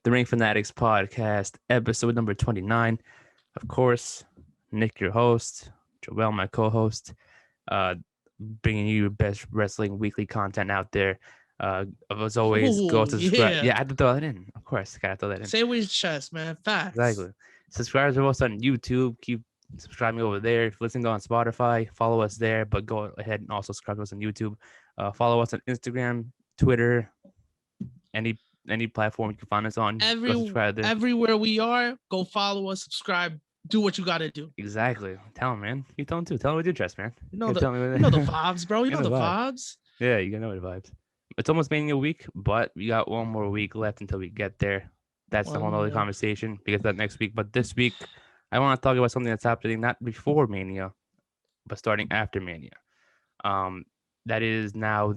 the Ring Fanatics Podcast, episode number 29. Of course, Nick, your host, Joel, my co-host, bringing you best wrestling weekly content out there. As always, go to subscribe. Yeah. Yeah, I had to throw that in. Of course, gotta throw that in. Say it with your chest, man. Facts. Exactly. Subscribe to us on YouTube. Keep subscribing over there. If you're listening on Spotify, follow us there. But go ahead and also subscribe to us on YouTube. Follow us on Instagram, Twitter, any platform you can find us on. Go subscribe there. Everywhere we are, go follow us, subscribe, do what you got to do. Exactly. Tell him, man. You tell him too. Tell him with your chest, man. You know the vibes, bro. You know the vibes. Yeah, you know the vibes. It's almost Mania week, but we got one more week left until we get there. That's the whole other conversation. We get that next week. But this week, I want to talk about something that's happening not before Mania, but starting after Mania. That is now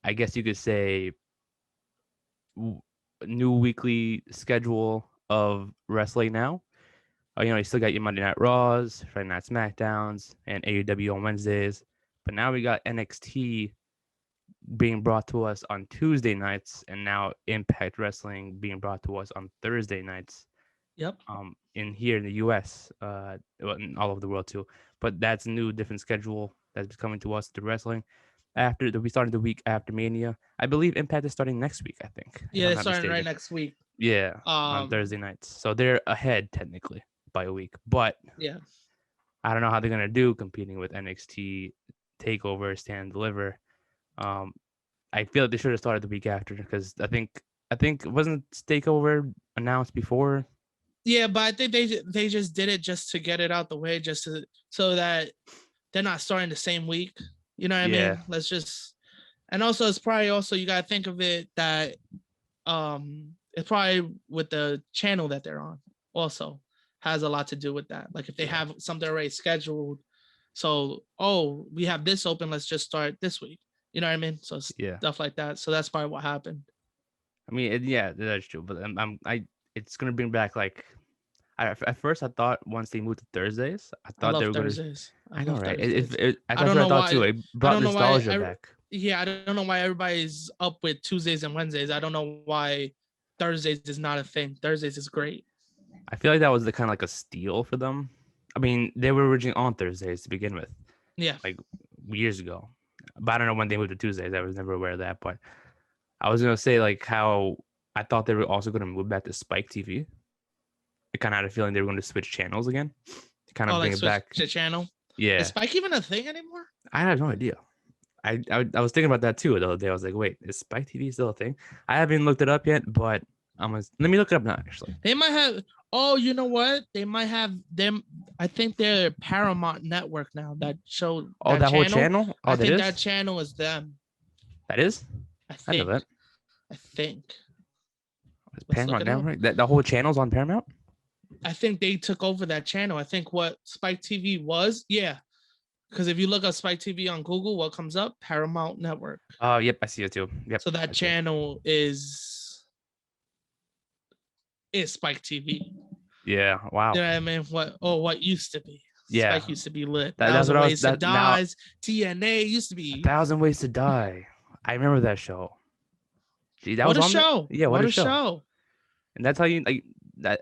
I guess you could say, new weekly schedule of wrestling now. You still got your Monday Night Raws, Friday Night SmackDowns, and AEW on Wednesdays. But now we got NXT being brought to us on Tuesday nights, and now Impact Wrestling being brought to us on Thursday nights. Yep. Here in the US, all over the world too. But that's a new, different schedule that's coming to us to wrestling. We started the week after Mania. I believe Impact is starting next week, I think. Yeah, they're starting right next week. Yeah, on Thursday nights. So they're ahead technically by a week. But yeah, I don't know how they're gonna do competing with NXT Takeover, Stand and Deliver. I feel like they should have started the week after because I think wasn't Takeover announced before? Yeah, but I think they just did it just to get it out the way, so that they're not starting the same week. You know what I mean? Let's just, and also it's probably also you gotta think of it that it's probably with the channel that they're on also has a lot to do with that. Like if they have something already scheduled, so we have this open, let's just start this week. You know what I mean? So stuff like that. So that's probably what happened. I mean, that's true. But it's gonna bring back like. At first, I thought once they moved to Thursdays, I thought they were Thursdays. I know, right? That's what I thought too. It brought nostalgia back. Yeah, I don't know why everybody's up with Tuesdays and Wednesdays. I don't know why Thursdays is not a thing. Thursdays is great. I feel like that was the kind of like a steal for them. I mean, they were originally on Thursdays to begin with. Yeah. Like years ago. But I don't know when they moved to Tuesdays. I was never aware of that. But I was going to say like how I thought they were also going to move back to Spike TV. I kind of had a feeling they were going to switch channels again. To kind of bring it back. To channel? Yeah. Is Spike even a thing anymore? I have no idea. I was thinking about that too the other day. I was like, wait, is Spike TV still a thing? I haven't looked it up yet, but let me look it up now, actually. They might have. Oh, you know what? They might have them. I think they're Paramount Network now. That show. Oh, that whole channel? Oh, I think that channel is them. That is? I know that. I think. It's Paramount Network? The whole channel's on Paramount? I think they took over that channel. I think what Spike TV was, because if you look up Spike TV on Google, what comes up? Paramount Network. Oh, yep, I see it too. Yep. So that channel is Spike TV. Yeah, wow. You know what I mean? What used to be? Yeah, Spike used to be lit. That's what I was. TNA used to be 1,000 Ways to Die. I remember that show. Gee, that what was a show! Yeah, what a show! And that's how you like.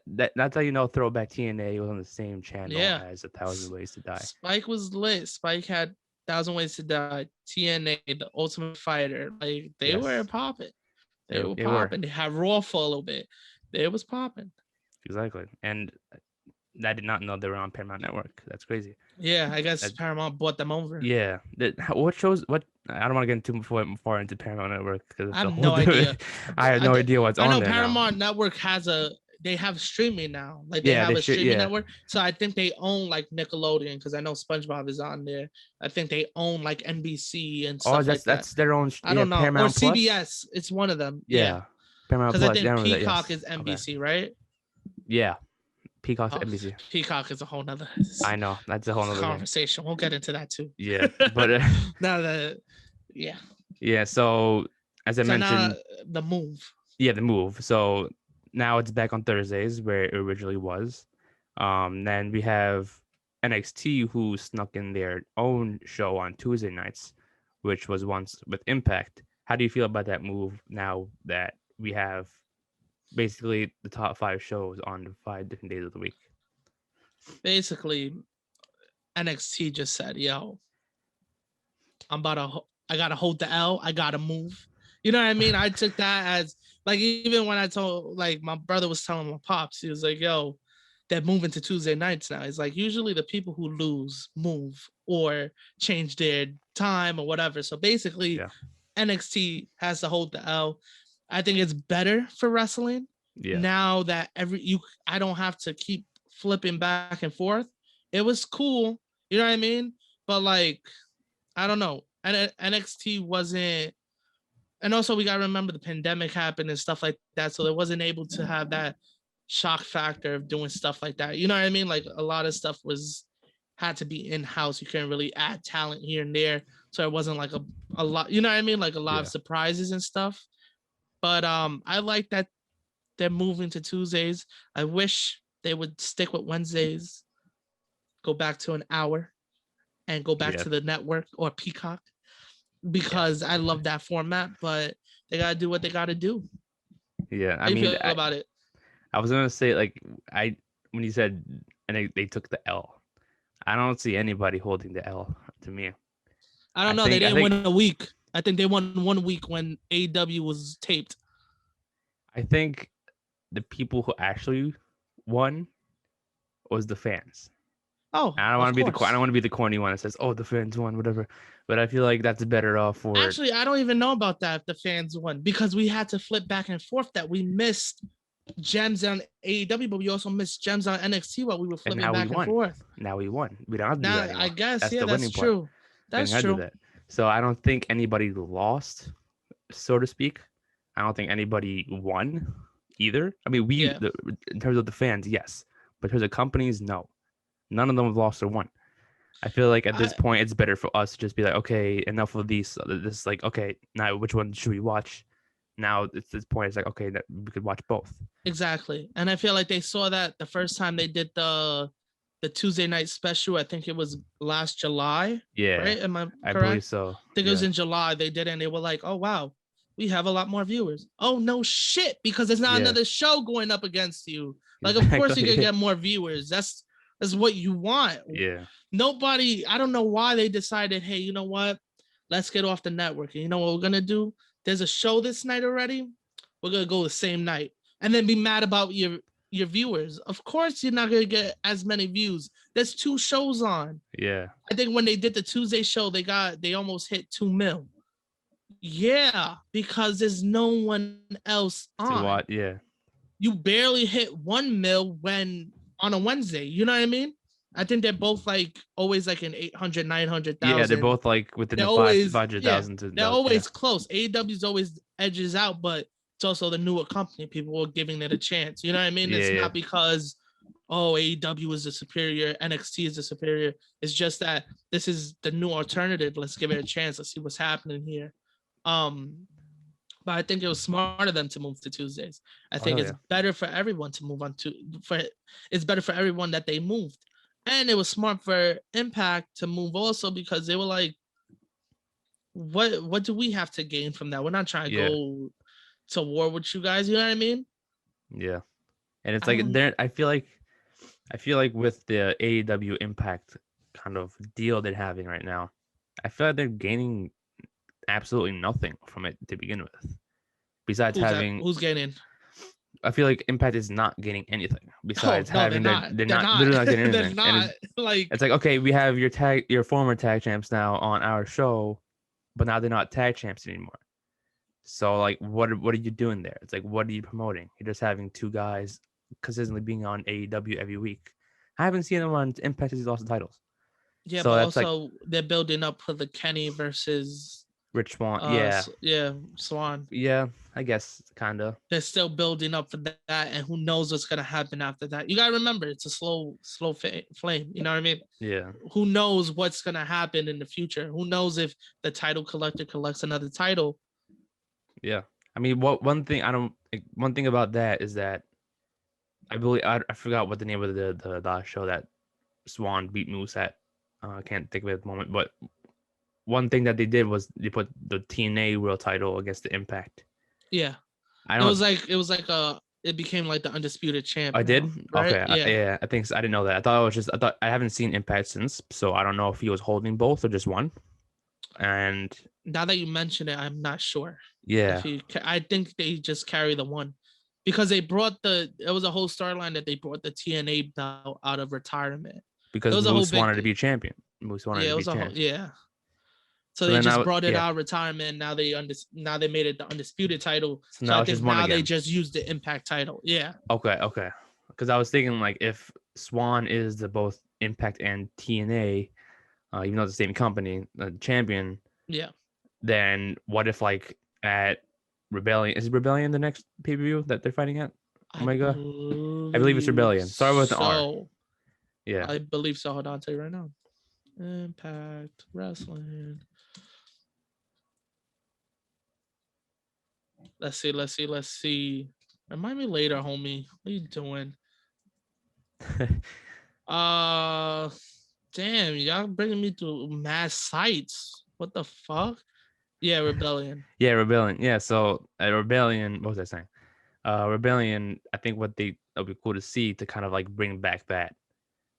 That's how you know Throwback TNA was on the same channel as 1,000 Ways to Die. Spike was lit. Spike had 1,000 Ways to Die, TNA, The Ultimate Fighter. Like they were popping. They were popping. They had Raw for a little bit. It was popping. Exactly. And I did not know they were on Paramount Network. That's crazy. Yeah, I guess Paramount bought them over. Yeah. What shows? What? I don't want to get too far into Paramount Network because I have no idea. I have no idea what's on there. I know Paramount Network they have streaming now. Like they have a streaming network. So I think they own like Nickelodeon because I know SpongeBob is on there. I think they own like NBC and stuff like that. That's their own. I don't know. Paramount or CBS. It's one of them. Yeah. Paramount Plus. Because I think Peacock is NBC, right? Yeah. Peacock's NBC. Peacock is a whole nother. I know. That's a whole nother conversation. We'll get into that too. Yeah. But Yeah. So as I mentioned, the move. Yeah, the move. So now it's back on Thursdays where it originally was. Then we have NXT who snuck in their own show on Tuesday nights, which was once with Impact. How do you feel about that move now that we have basically the top 5 shows on the 5 different days of the week. Basically, NXT just said, "Yo, I gotta hold the L. I gotta move." You know what I mean? I took that as like, even when I told, like, my brother was telling my pops, he was like, "Yo, they're moving to Tuesday nights now." It's like, usually the people who lose move or change their time or whatever. So basically, NXT has to hold the L. I think it's better for wrestling now that I don't have to keep flipping back and forth. It was cool, you know what I mean? But like, I don't know. And NXT wasn't, and also we gotta remember the pandemic happened and stuff like that, so they wasn't able to have that shock factor of doing stuff like that. You know what I mean? Like, a lot of stuff had to be in house. You couldn't really add talent here and there, so it wasn't like a lot. You know what I mean? Like a lot of surprises and stuff. But I like that they're moving to Tuesdays. I wish they would stick with Wednesdays, go back to an hour, and go back to the network or Peacock, because I love that format. But they gotta do what they gotta do. Yeah, How you feel about it? I was gonna say, like, when you said and they took the L, I don't see anybody holding the L to me. I don't know. They didn't win a week. I think they won 1 week when AEW was taped. I think the people who actually won was the fans. Oh, I don't want to be the corny one that says, "Oh, the fans won," whatever. But I feel like that's better off for. Actually, I don't even know about that if the fans won, because we had to flip back and forth. That we missed gems on AEW, but we also missed gems on NXT while we were flipping back and forth. Now we won. We don't have to do that anymore. I guess that's true. That's true. So I don't think anybody lost, so to speak. I don't think anybody won either. I mean, in terms of the fans, yes, but in terms of companies, no. None of them have lost or won. I feel like at this point, it's better for us to just be like, okay, enough of these. This is like, okay, now which one should we watch? Now at this point, it's like, okay, we could watch both. Exactly. And I feel like they saw that the first time they did the Tuesday night special. I think it was last July. Yeah. Right? Am I correct? I believe so. I think it was in July they did it, and they were like, oh, wow, we have a lot more viewers. Oh, no shit, because there's not another show going up against you. Like, of course you can get more viewers. That's what you want. Yeah. Nobody, I don't know why they decided, hey, you know what? Let's get off the network. And you know what we're going to do? There's a show this night already. We're going to go the same night. And then be mad about your viewers. Of course, you're not going to get as many views. There's 2 shows on. Yeah. I think when they did the Tuesday show, they almost hit 2 mil. Yeah, because there's no one else on. What? Yeah. You barely hit 1 mil when on a Wednesday. You know what I mean? I think they're both like always like in 800, 900,000. Yeah, they're both like within the 500,000. They're always close. AEW's always edges out, but it's also the newer company. People are giving it a chance. You know what I mean? It's not because, oh, AEW is the superior, NXT is the superior. It's just that this is the new alternative. Let's give it a chance. Let's see what's happening here. But I think it was smart of them to move to Tuesdays. I think it's better for everyone to move on it's better for everyone that they moved. And it was smart for Impact to move also, because they were like, what do we have to gain from that? We're not trying to go to war with you guys. You know what I mean? Yeah. And it's like I feel like with the AEW Impact kind of deal they're having right now, I feel like they're gaining absolutely nothing from it to begin with. Besides who's gaining? I feel like Impact is not gaining anything besides having they're not literally not getting anything. They're not, it's like, okay, we have your former tag champs now on our show, but now they're not tag champs anymore. So like, what are you doing there? It's like, what are you promoting? You're just having 2 guys consistently being on AEW every week. I haven't seen them on Impact since he's lost the titles. Yeah, so but also they're building up for the Kenny versus Rich Swann. Swan. Yeah, I guess kind of. They're still building up for that, and who knows what's gonna happen after that. You gotta remember, it's a slow flame. You know what I mean? Yeah. Who knows what's gonna happen in the future? Who knows if the title collector collects another title? Yeah, I mean, one thing about that is that I believe I forgot what the name of the show that Swan beat Moose at. I can't think of it at the moment, but one thing that they did was they put the TNA World Title against the Impact. Yeah, it was like it became like the undisputed champ. I did. Right? Okay. Yeah. I think so. I didn't know that. I thought I haven't seen Impact since, so I don't know if he was holding both or just one. And now that you mention it, I'm not sure. Yeah. I think they just carry the one because they brought it was a whole storyline that they brought the TNA belt out of retirement. Because it was Moose wanted to be champion. Moose wanted to be champion. So they just brought it out of retirement. Now they made it the undisputed title. So I think now they just used the Impact title. Yeah. Okay. Because I was thinking like if Swan is the both Impact and TNA, even though it's the same company, the champion. Yeah. Then what if like at Rebellion is Rebellion the next pay-per-view that they're fighting at? Omega? I believe it's Rebellion. Sorry with the R. Yeah. I believe so. Hold on, I'll tell you right now. Impact Wrestling. Let's see. Remind me later, homie. What are you doing? Damn, y'all bringing me to mass sites. What the fuck? Yeah, Rebellion. Yeah, so at Rebellion, what was I saying? Rebellion, I think it'll be cool to see to kind of like bring back that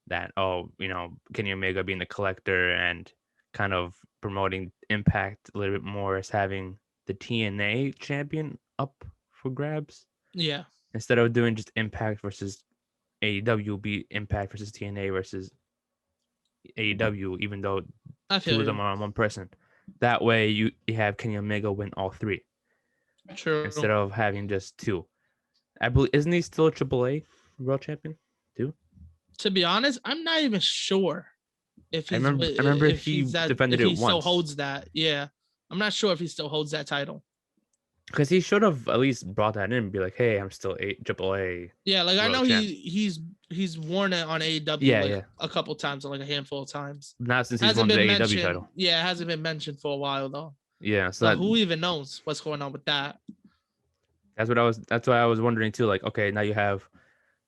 Kenny Omega being the collector and kind of promoting Impact a little bit more as having the TNA champion up for grabs. Yeah. Instead of doing just Impact versus AEW, be Impact versus TNA versus AEW, even though two of them are on one person. That way you have Kenny Omega win all three. True. Instead of having just two. I believe isn't he still a AAA world champion too? To be honest, I'm not even sure if he's. I remember if he defended it once. Still holds that. Yeah, I'm not sure if he still holds that title. Because he should have at least brought that in and be like, "Hey, I'm still AAA." Yeah, like I know he's worn it on AEW a couple times, like a handful of times. Not since he's won the AEW title. Yeah, it hasn't been mentioned for a while though. Yeah, so who even knows what's going on with that? That's what I was wondering too. Like, okay, now you have,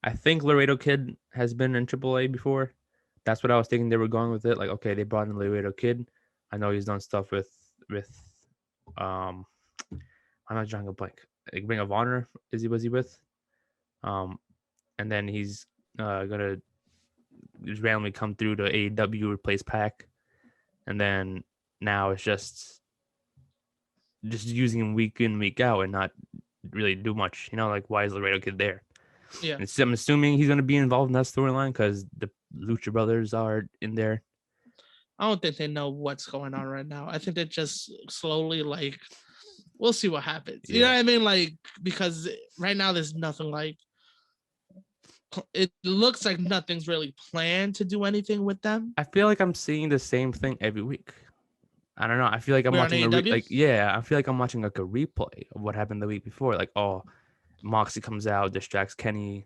I think Laredo Kid has been in AAA before. That's what I was thinking they were going with it. Like, okay, they brought in Laredo Kid. I know he's done stuff with I'm not drawing a blank. Like Ring of Honor was he with? And then he's gonna just randomly come through to AEW, replace Pac, and then now it's just using him week in, week out and not really do much. Like why is Laredo Kid there? Yeah. I'm assuming he's gonna be involved in that storyline because the Lucha Brothers are in there. I don't think they know what's going on right now. I think they're just slowly like we'll see what happens. You know what I mean? Like, because right now there's nothing like, it looks like nothing's really planned to do anything with them. I feel like I'm seeing the same thing every week. I don't know. I feel like I'm watching I feel like I'm watching like a replay of what happened the week before. Like, oh, Moxie comes out, distracts Kenny.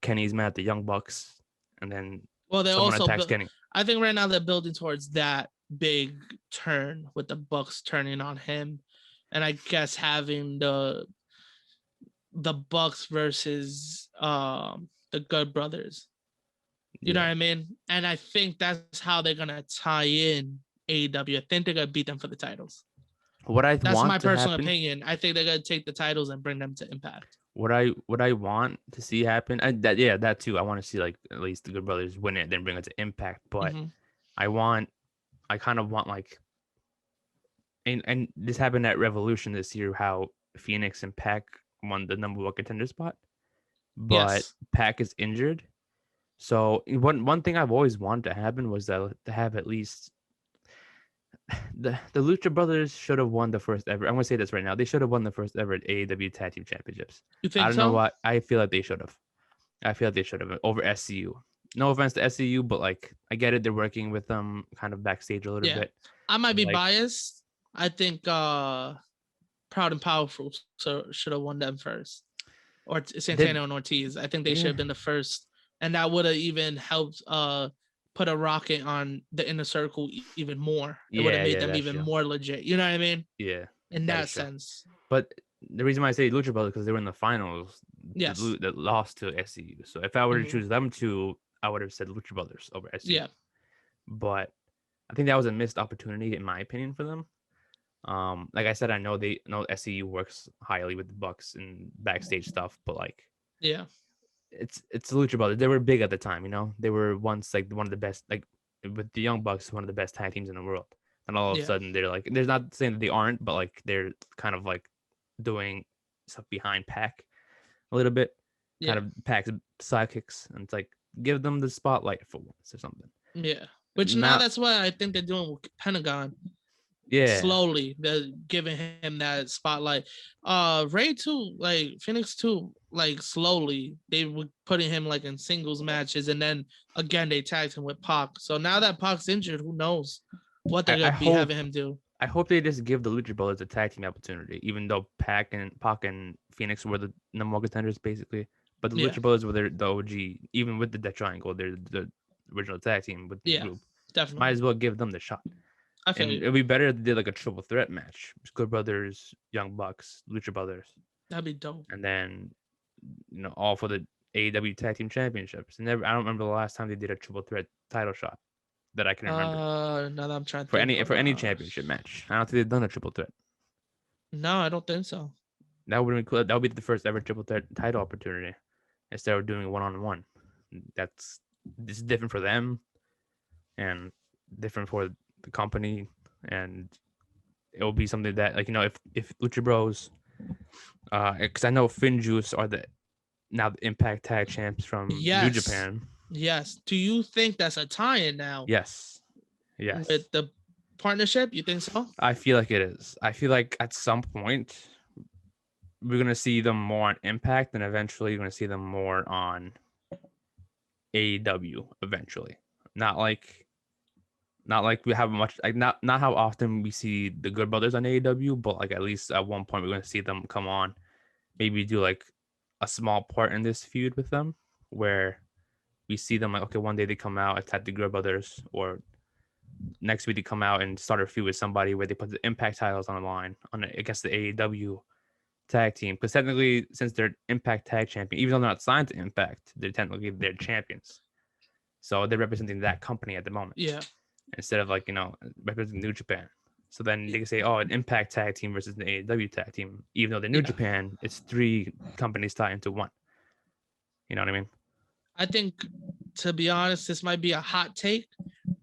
Kenny's mad at the Young Bucks, and then someone attacks Kenny. I think right now they're building towards that big turn with the Bucks turning on him. And I guess having the Bucks versus the Good Brothers. You know what I mean? And I think that's how they're gonna tie in AEW. I think they're gonna beat them for the titles. That's my personal opinion. I think they're gonna take the titles and bring them to Impact. What I want to see happen, that too. I want to see like at least the Good Brothers win it, then bring it to Impact. But I kind of want like. And this happened at Revolution this year, how Phoenix and Pac won the number one contender spot, but Pac is injured. So one thing I've always wanted to happen was to have at least the Lucha Brothers should have won the first ever. I'm gonna say this right now. They should have won the first ever AEW Tag Team Championships. You think I don't know why. I feel like they should have. Over SCU. No offense to SCU, but like I get it. They're working with them kind of backstage a little bit. I might be biased. I think Proud and Powerful should have won them first, or Santana and Ortiz. I think they should have been the first, and that would have even helped put a rocket on the Inner Circle even more. It would have made them even more legit. You know what I mean? Yeah. In that sense. But the reason why I say Lucha Brothers because they were in the finals. Yes. That lost to SCU. So if I were to choose them two, I would have said Lucha Brothers over SCU. Yeah. But I think that was a missed opportunity in my opinion for them. Like I said, I know SCU works highly with the Bucks and backstage stuff, but like Yeah. It's the Lucha Brothers. They were big at the time, you know. They were once like one of the best, like with the Young Bucks, one of the best tag teams in the world. And all of a Yeah. sudden, they're like, there's not saying that they aren't, but like they're kind of like doing stuff behind Pac a little bit, kind Yeah. of Pac's sidekicks, and it's like give them the spotlight for once or something. Yeah. Which now Now, that's what I think they're doing with Pentagon. yeah, Slowly, they're giving him that spotlight. Ray too, like Phoenix too, like slowly they were putting him like in singles matches, and then again they tagged him with Pac. So now that Pac's injured, who knows what they're I gonna be hope having him do? I hope they just give the Lucha Brothers a tag team opportunity, even though Pac and Phoenix were the number one contenders basically. But the Yeah, Lucha Brothers were the OG, even with the Death Triangle, they're the original tag team with the yeah, group. Might definitely. as well give them the shot. I feel And you. it'd be better if they did like a triple threat match: Good Brothers, Young Bucks, Lucha Brothers, That'd be dope. and then all for the AEW Tag Team Championships. And I don't remember the last time they did a triple threat title shot that I can remember Now that I'm trying to for think any of, for any championship match. I don't think they've done a triple threat. no, I don't think so. That would be cool. That would be the first ever triple threat title opportunity instead of doing one-on-one. This is different for them and different for the company, and it will be something that if Lucha Bros, because I know FinJuice are now the Impact Tag Champs from New Japan. Yes. Do you think that's a tie-in now? Yes. With the partnership, you think so? I feel like it is. I feel like at some point we're gonna see them more on Impact, and eventually you're gonna see them more on AEW. Eventually, not like we have much, like not how often we see the Good Brothers on AEW, but like at least at one point we're gonna see them come on, maybe do like a small part in this feud with them, where we see them like, okay, one day they come out, attack the Good Brothers, or next week they come out and start a feud with somebody where they put the Impact titles on the line against the AEW tag team, because technically, since they're Impact Tag Champion, even though they're not signed to Impact, they're technically their champions. So they're representing that company at the moment. Yeah. Instead of representing New Japan. So then they can say, oh, an Impact Tag Team versus an AEW Tag Team, even though they're New Japan, it's three companies tied into one. You know what I mean? I think, to be honest, this might be a hot take,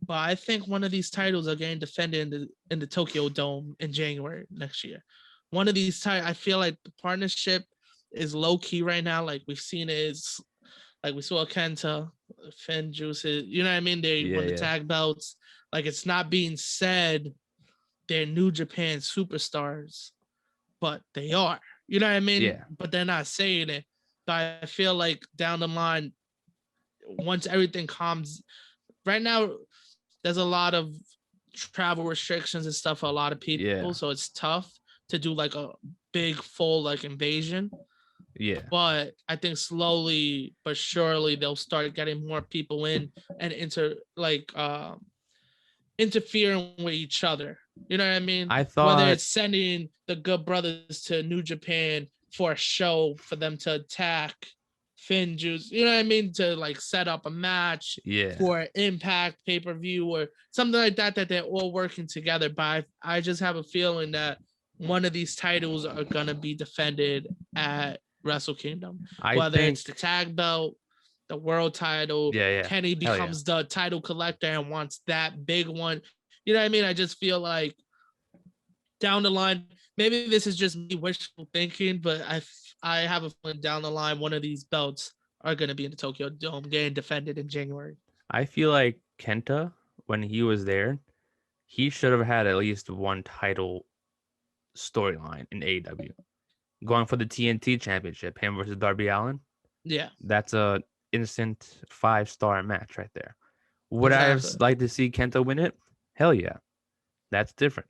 but I think one of these titles are getting defended in the Tokyo Dome in January next year. One of these titles, I feel like the partnership is low key right now. Like we've seen it is, like we saw Kenta, FinJuice, you know what I mean? They won the tag belts. Like it's not being said they're New Japan superstars, but they are. You know what I mean? Yeah. But they're not saying it. But I feel like down the line, once everything calms, right now there's a lot of travel restrictions and stuff for a lot of people, so it's tough to do like a big full like invasion. Yeah. But I think slowly but surely they'll start getting more people in and interfering with each other. You know what I mean? I thought whether it's sending the Good Brothers to New Japan for a show for them to attack FinJuice, you know what I mean, to like set up a match for Impact pay-per-view or something like that they're all working together. But I just have a feeling that one of these titles are gonna be defended at Wrestle Kingdom. Whether it's the tag belt, the world title, Kenny becomes the title collector and wants that big one. You know what I mean? I just feel like down the line, maybe this is just me wishful thinking, but I have a feeling down the line one of these belts are going to be in the Tokyo Dome getting defended in January. I feel like Kenta, when he was there, he should have had at least one title storyline in AEW. Going for the TNT championship, him versus Darby Allin. Yeah. That's a instant 5-star match right there. Would I have liked to see Kenta win it? Hell yeah. That's different.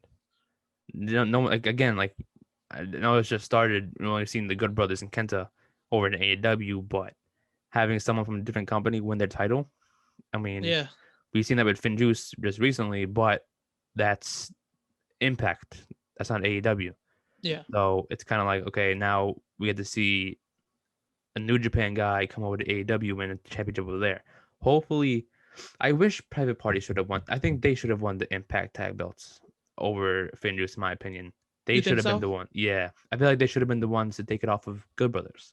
No, like again, like I know it's just started. We've only seen the Good Brothers and Kenta over in AEW, but having someone from a different company win their title, I mean, we've seen that with FinJuice just recently, but that's Impact. That's not AEW. Yeah. So it's kind of like, okay, now we get to see a New Japan guy come over to AEW win a championship over there. Hopefully, I wish Private Party should have won. I think they should have won the Impact tag belts over FinJuice, in my opinion. They should have been the one. Yeah. I feel like they should have been the ones to take it off of Good Brothers.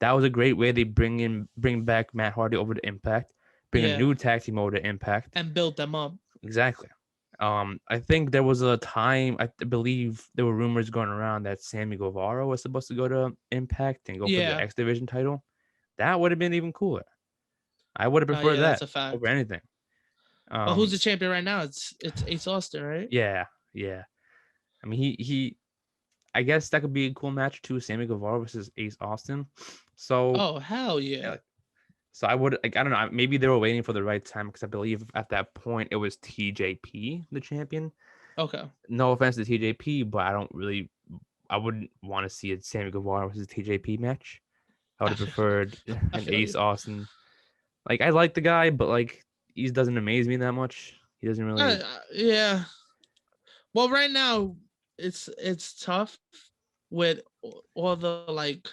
That was a great way. They bring back Matt Hardy over to Impact, bring a new tag team over to Impact, and build them up. Exactly. I think there was a time, I believe there were rumors going around that Sammy Guevara was supposed to go to Impact and go for the X Division title. That would have been even cooler. I would have preferred that over anything. But who's the champion right now? It's Ace Austin, right? Yeah. I mean, he I guess that could be a cool match too. Sammy Guevara versus Ace Austin. So. Oh hell yeah! So I would I don't know. Maybe they were waiting for the right time because I believe at that point it was TJP the champion. Okay. No offense to TJP, but I wouldn't want to see a Sammy Guevara versus TJP match. I would have preferred an Ace Austin. Like I like the guy, but like he doesn't amaze me that much. He doesn't really. Yeah. Well, right now it's tough with all the like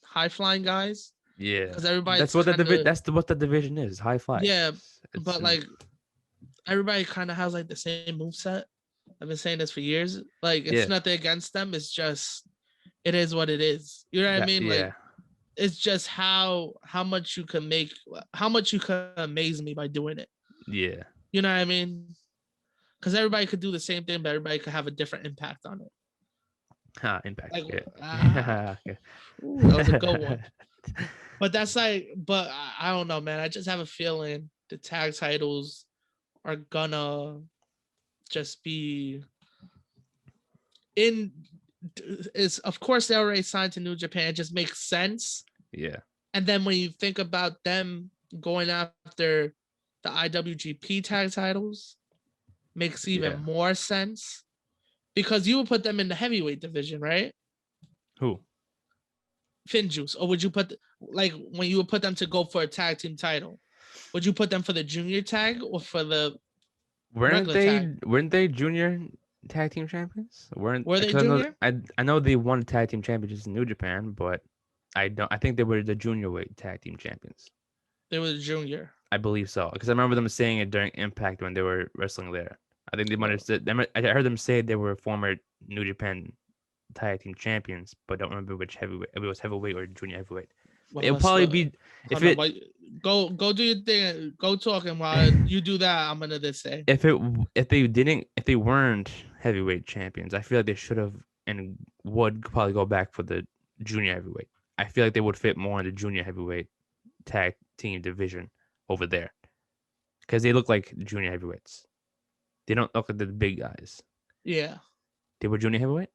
high flying guys. Yeah, because everybody. That's what the division is. High fly. Yeah, but like everybody kind of has like the same moveset. I've been saying this for years. Like it's nothing against them. It's just it is what it is. You know what I mean? Like it's just how much you can amaze me by doing it. Yeah. You know what I mean? Because everybody could do the same thing, but everybody could have a different impact on it. Impact. Like, ooh, that was a good one. But I don't know, man. I just have a feeling the tag titles are gonna just be of course they already signed to New Japan. It just makes sense. Yeah. And then when you think about them going after the IWGP tag titles, makes even more sense. Because you would put them in the heavyweight division, right? Who? Finjuice, or would you put when you would put them to go for a tag team title? Would you put them for the junior tag or for the weren't they junior tag team champions? Were they junior? I know they won tag team championships in New Japan, but I think they were the junior weight tag team champions. They were the junior. I believe so because I remember them saying it during Impact when they were wrestling there. I think they might have said. I heard them say they were former New Japan tag team champions, but don't remember which heavyweight. If it was heavyweight or junior heavyweight. Well, it'll probably be go do your thing. Go talking while you do that. I'm gonna just say if they weren't heavyweight champions, I feel like they should have and would probably go back for the junior heavyweight. I feel like they would fit more in the junior heavyweight tag team division over there because they look like junior heavyweights. They don't look like the big guys. Yeah. They were junior heavyweight?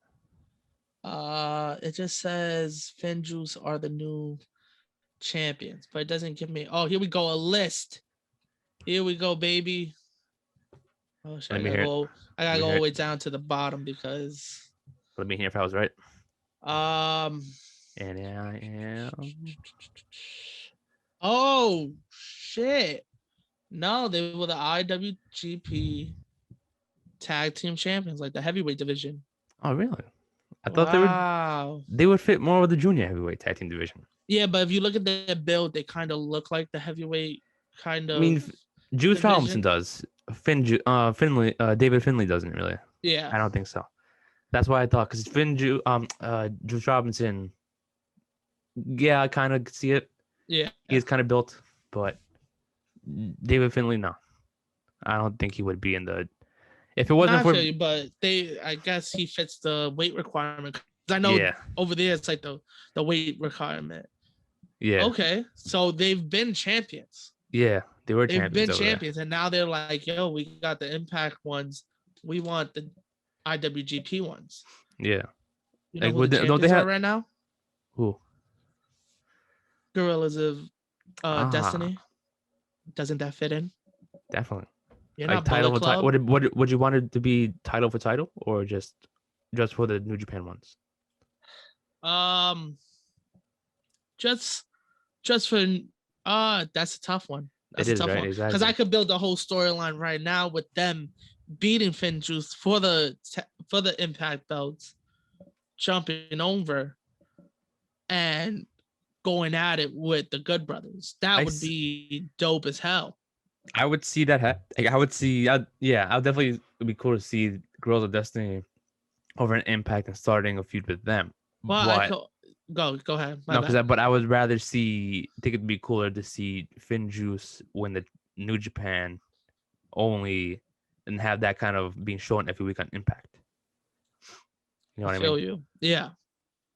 It just says Finjuice are the new champions, but it doesn't give me. Oh, here we go. A list. Here we go, baby. Oh, I gotta go all the way down to the bottom because. Let me hear if I was right. And I am. Oh shit! No, they were the IWGP tag team champions, like the heavyweight division. Oh, really? I thought they would fit more with the junior heavyweight tag team division. Yeah, but if you look at their build, they kind of look like the heavyweight kind of. I mean, Juice Robinson does. David Finlay doesn't really. Yeah, I don't think so. That's why I thought because Juice Robinson. Yeah, I kind of see it. Yeah, he's kind of built, but David Finlay, no, I don't think he would be in the. If it wasn't for, but I guess he fits the weight requirement. I know over there it's like the weight requirement. Yeah. Okay, so they've been champions. Yeah, they've been champions, and now they're like, yo, we got the Impact ones. We want the IWGP ones. Yeah. You know who the champions are right now? Who? Gorillas of Destiny. Doesn't that fit in? Definitely. You're like not title for title. Would you want it to be title for title or just for the New Japan ones? Just for that's a tough one. That's a tough one because I could build a whole storyline right now with them beating Finjuice for the Impact belts, jumping over, and going at it with the Good Brothers. That would be dope as hell. I would see that. I would see. I'll definitely. It'd be cool to see Girls of Destiny over an Impact and starting a feud with them. Well, Go ahead. No, but I would rather think it'd be cooler to see Finn Juice win the New Japan only and have that kind of being shown every week on Impact. You know what I mean? Feel you. Yeah.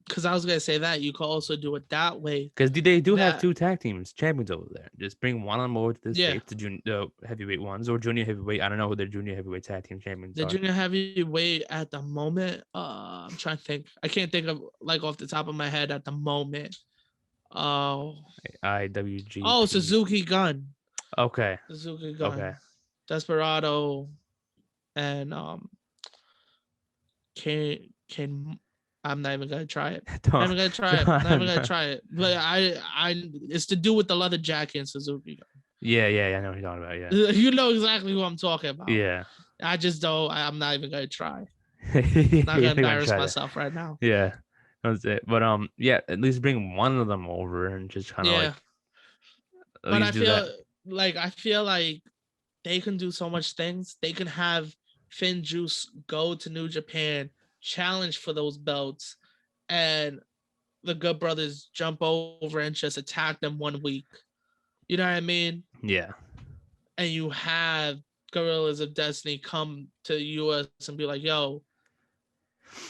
Because I was gonna say that you could also do it that way. Because they do have 2 tag teams champions over there. Just bring one of them over to the States, the heavyweight ones, or junior heavyweight. I don't know who their junior heavyweight tag team champions are. The junior heavyweight at the moment, I'm trying to think. I can't think of like off the top of my head at the moment. IWG. Oh, Suzuki Gun. Okay. Suzuki Gun. Okay. Desperado and can I'm not even gonna try it. I'm not even gonna try it. But it's to do with the leather jacket and Suzuki Gun. Yeah, I know what you're talking about. Yeah. You know exactly who I'm talking about. Yeah. I just don't. I'm not even gonna try. I'm not gonna embarrass myself right now. Yeah. That's it. But yeah, at least bring one of them over and just kind of like. But I feel like they can do so much things. They can have Finn Juice go to New Japan, challenge for those belts, and the Good Brothers jump over and just attack them 1 week. You know what I mean? Yeah. And you have Guerrillas of Destiny come to the US and be like, yo,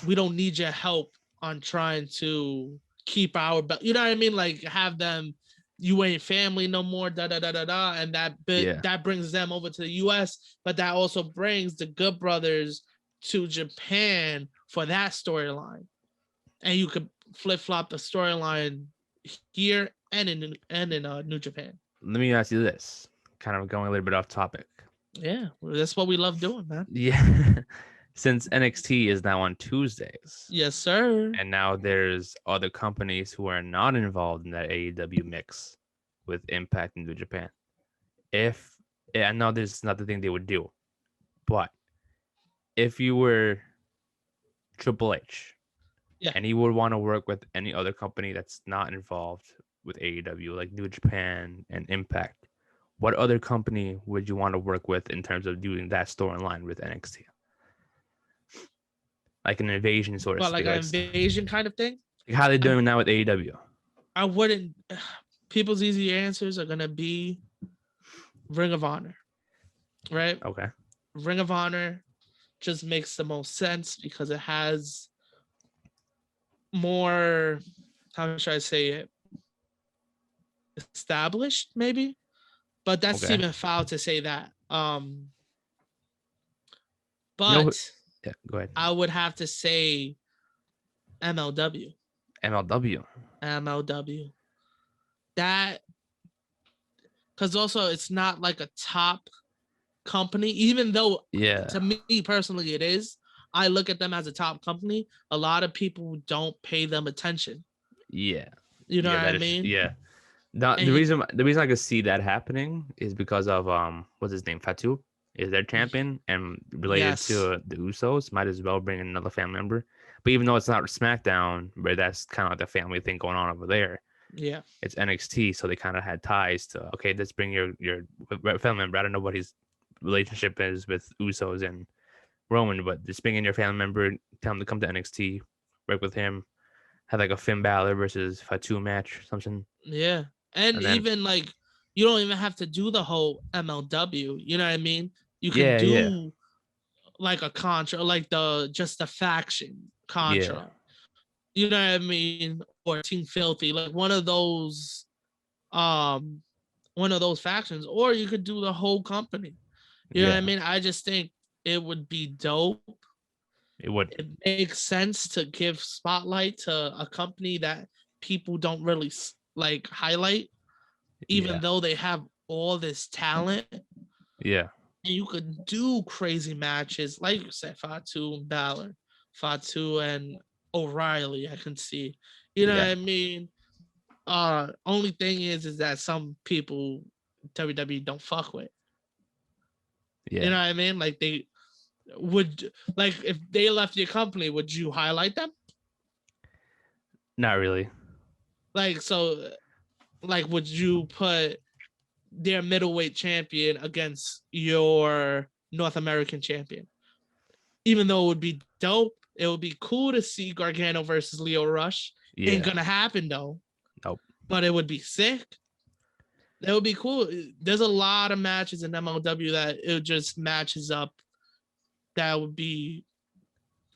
we don't need your help on trying to keep our belt. You know what I mean? Like have them, you ain't family no more, and that brings them over to the US, but that also brings the Good Brothers to Japan for that storyline. And you could flip-flop the storyline here and in New Japan. Let me ask you this, kind of going a little bit off topic. Yeah, that's what we love doing, man. Yeah. Since NXT is now on Tuesdays. Yes, sir. And now there's other companies who are not involved in that AEW mix with Impact in New Japan. I know this is not the thing they would do, but if you were Triple H, and he would want to work with any other company that's not involved with AEW, like New Japan and Impact, what other company would you want to work with in terms of doing that storyline with NXT? Like an invasion sort of thing. Like an invasion kind of thing? Like how they doing now with AEW? I wouldn't. People's easy answers are going to be Ring of Honor, right? Okay. Ring of Honor just makes the most sense because it has more, how should I say it, established maybe, but that's even foul to say that. But go ahead. I would have to say MLW. That, because also it's not like a top company, even though to me personally it is. I look at them as a top company. A lot of people don't pay them attention. Yeah. You know what I mean? The reason I could see that happening is because of what's his name? Fatu is their champion and related to the Usos. Might as well bring in another family member. But even though it's not SmackDown, where that's kind of like the family thing going on over there. Yeah. It's NXT, so they kind of had ties to, okay, let's bring your family member. I don't know what his relationship is with Usos and Roman, but just bring in your family member, tell him to come to NXT, work with him, have like a Finn Balor versus Fatu match or something. Yeah. And then, even like, you don't even have to do the whole MLW. You know what I mean? You can do like a Contra, like just the faction Contra. Yeah. You know what I mean? Or Team Filthy, like one of those factions, or you could do the whole company. You know what I mean? I just think it would be dope. It would. It makes sense to give spotlight to a company that people don't really like highlight, even though they have all this talent. Yeah. And you could do crazy matches, like you said, Fatu and Balor, Fatu and O'Reilly. I can see. You know what I mean? Only thing is that some people WWE don't fuck with. Yeah. You know what I mean? Like they would, like if they left your company, would you highlight them? Not really. Like, so, like, would you put their middleweight champion against your North American champion? Even though it would be dope, it would be cool to see Gargano versus Lio Rush. Ain't gonna happen though. Nope. But it would be sick. That would be cool. There's a lot of matches in MLW that it just matches up. That would be,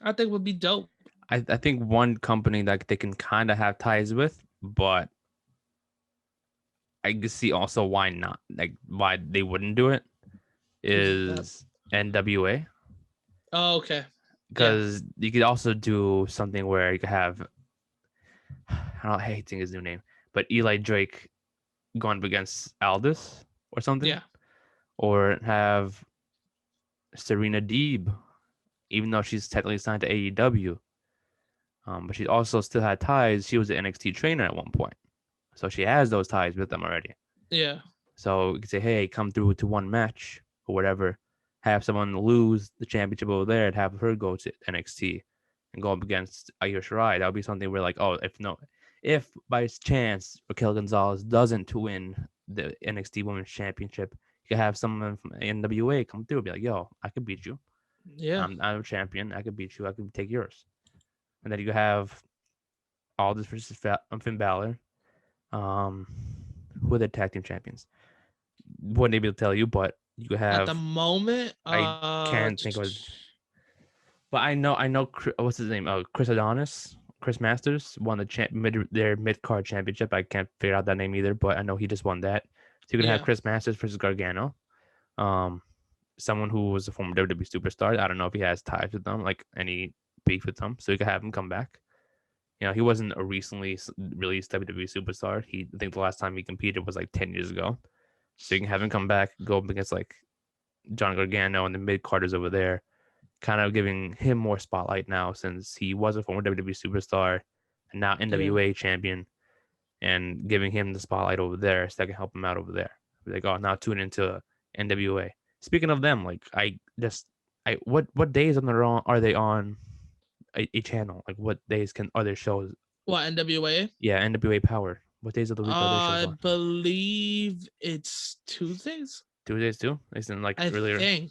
I think, would be dope. I think one company that they can kind of have ties with, but I can see also why not, like why they wouldn't do it, is NWA. Oh, okay. Because you could also do something where you could have, I hate saying his new name, but Eli Drake going up against Aldis or something. Yeah. Or have Serena Deeb, even though she's technically signed to AEW. But she also still had ties. She was an NXT trainer at one point. So she has those ties with them already. Yeah. So you could say, hey, come through to one match or whatever. Have someone lose the championship over there and have her go to NXT and go up against Io Shirai. That would be something where like, oh, if by chance Raquel Gonzalez doesn't win the NXT Women's Championship, you could have someone from NWA come through and be like, yo, I could beat you. Yeah. I'm a champion. I could beat you. I could take yours. And then you have Aldis versus Finn Balor. Who are the tag team champions? Wouldn't able to tell you, but you have at the moment. I can't think of it. But I know. What's his name? Chris Adonis, Chris Masters won their mid card championship. I can't figure out that name either, but I know he just won that. So you can have Chris Masters versus Gargano. Someone who was a former WWE superstar. I don't know if he has ties with them, like any beef with them. So you could have him come back. You know, he wasn't a recently released WWE superstar. I think the last time he competed was like 10 years ago. So you can have him come back, go up against like John Gargano and the mid carders over there, kind of giving him more spotlight now since he was a former WWE superstar and now NWA champion, and giving him the spotlight over there so that can help him out over there. Like, oh, now tune into NWA. Speaking of them, like what days are they on a channel? Like what days are their shows? What, NWA? Yeah, NWA Power. What days of the week are their shows on? I believe it's Tuesdays. Tuesdays too? Isn't like earlier? I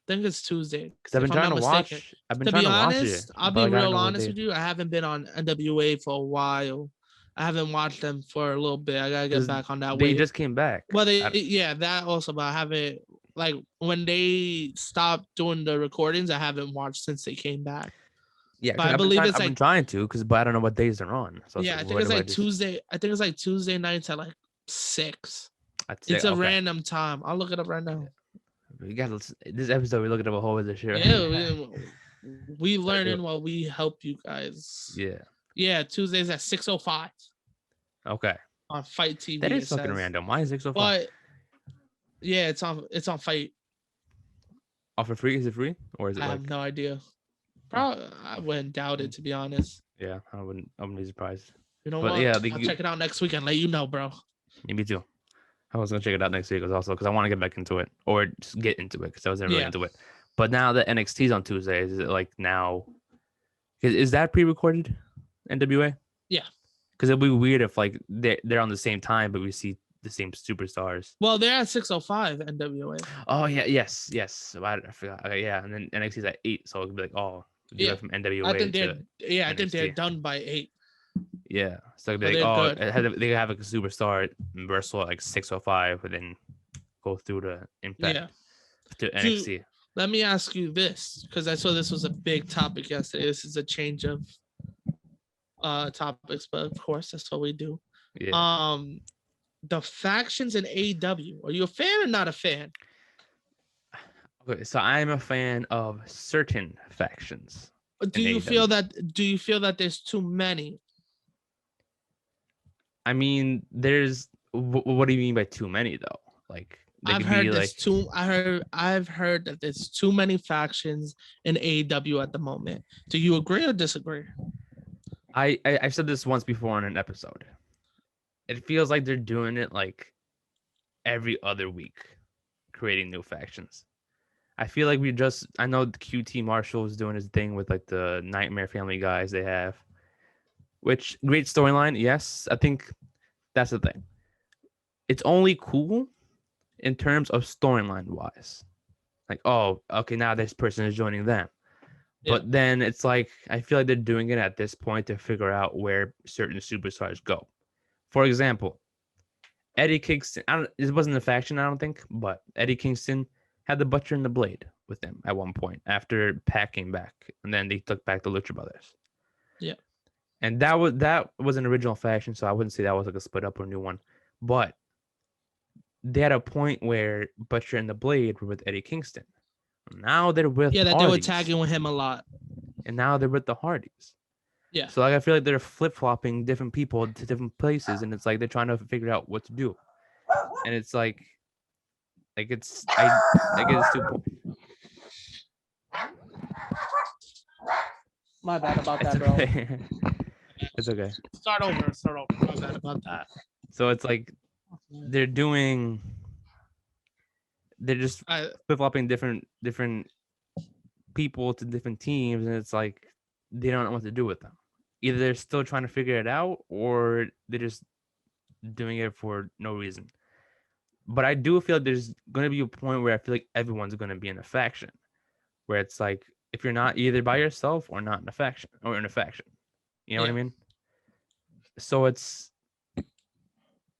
think it's Tuesday. Because I've been trying to watch. I've been trying to watch it. I'll be real honest with you. I haven't been on NWA for a while. I haven't watched them for a little bit. I gotta get back on that. They just came back. Well, that also, but I haven't, like, when they stopped doing the recordings, I haven't watched since they came back. Yeah, but I believe I've been trying to, but I don't know what days they're on. So yeah, I think it's like Tuesday. I think it's like Tuesday nights at like 6. It's a random time. I'll look it up right now. We got this episode. We're looking up a whole other shit. Yeah, we learning while we help you guys. Yeah, Tuesdays at 6:05. Okay. On Fight TV. That is fucking random. Why is 6:05? But yeah, it's on Fight. Oh, for free? Is it free or is it? I have no idea. Probably, I wouldn't doubt it, to be honest. Yeah, I wouldn't be surprised. You know what? Yeah, I'll check it out next week and let you know, bro. Me too. I was gonna check it out next week because I want to get back into it, or just get into it because I wasn't really into it. But now that NXT's on Tuesday, is it like now? Is that pre-recorded? NWA? Yeah. Because it'll be weird if like they're on the same time, but we see the same superstars. Well, they're at 6:05 NWA. Oh yeah, yes. I forgot. Okay, yeah, and then NXT's at 8, so it'll be like, oh, from NWA. I think they're done by 8. Yeah, so it'd be like, they have like a superstar wrestle at like 6:05, and then go through to Impact to NXT. Let me ask you this, because I saw this was a big topic yesterday. This is a change of topics, but of course that's what we do. Yeah. The factions in AEW. Are you a fan or not a fan? Okay, so I'm a fan of certain factions. Do you feel that there's too many? I mean, there's. What do you mean by too many though? Like I've heard that there's too many factions in AEW at the moment. Do you agree or disagree? I've said this once before in an episode. It feels like they're doing it like every other week, creating new factions. I feel like I know the QT Marshall is doing his thing with like the Nightmare Family guys they have, which great storyline. Yes, I think that's the thing. It's only cool in terms of storyline wise. Like, oh, okay, now this person is joining them. But then it's like I feel like they're doing it at this point to figure out where certain superstars go. For example, Eddie Kingston. It wasn't a faction, I don't think, but Eddie Kingston had the Butcher and the Blade with him at one point after Pac came back, and then they took back the Lucha Brothers. Yeah, and that was an original faction, so I wouldn't say that was like a split up or new one, but they had a point where Butcher and the Blade were with Eddie Kingston. Now they're with that Hardys, they were tagging with him a lot, and now they're with the Hardys. Yeah. So like I feel like they're flip flopping different people to different places, and it's like they're trying to figure out what to do, and it's like it's I get it's too. My bad about that, okay. bro. It's okay. Start over. My bad about that. So it's like they're just flip flopping different people to different teams, and it's like they don't know what to do with them. Either they're still trying to figure it out, or they're just doing it for no reason. But I do feel like there's going to be a point where I feel like everyone's going to be in a faction, where it's like if you're not either by yourself or not in a faction, or in a faction, you know what I mean? So it's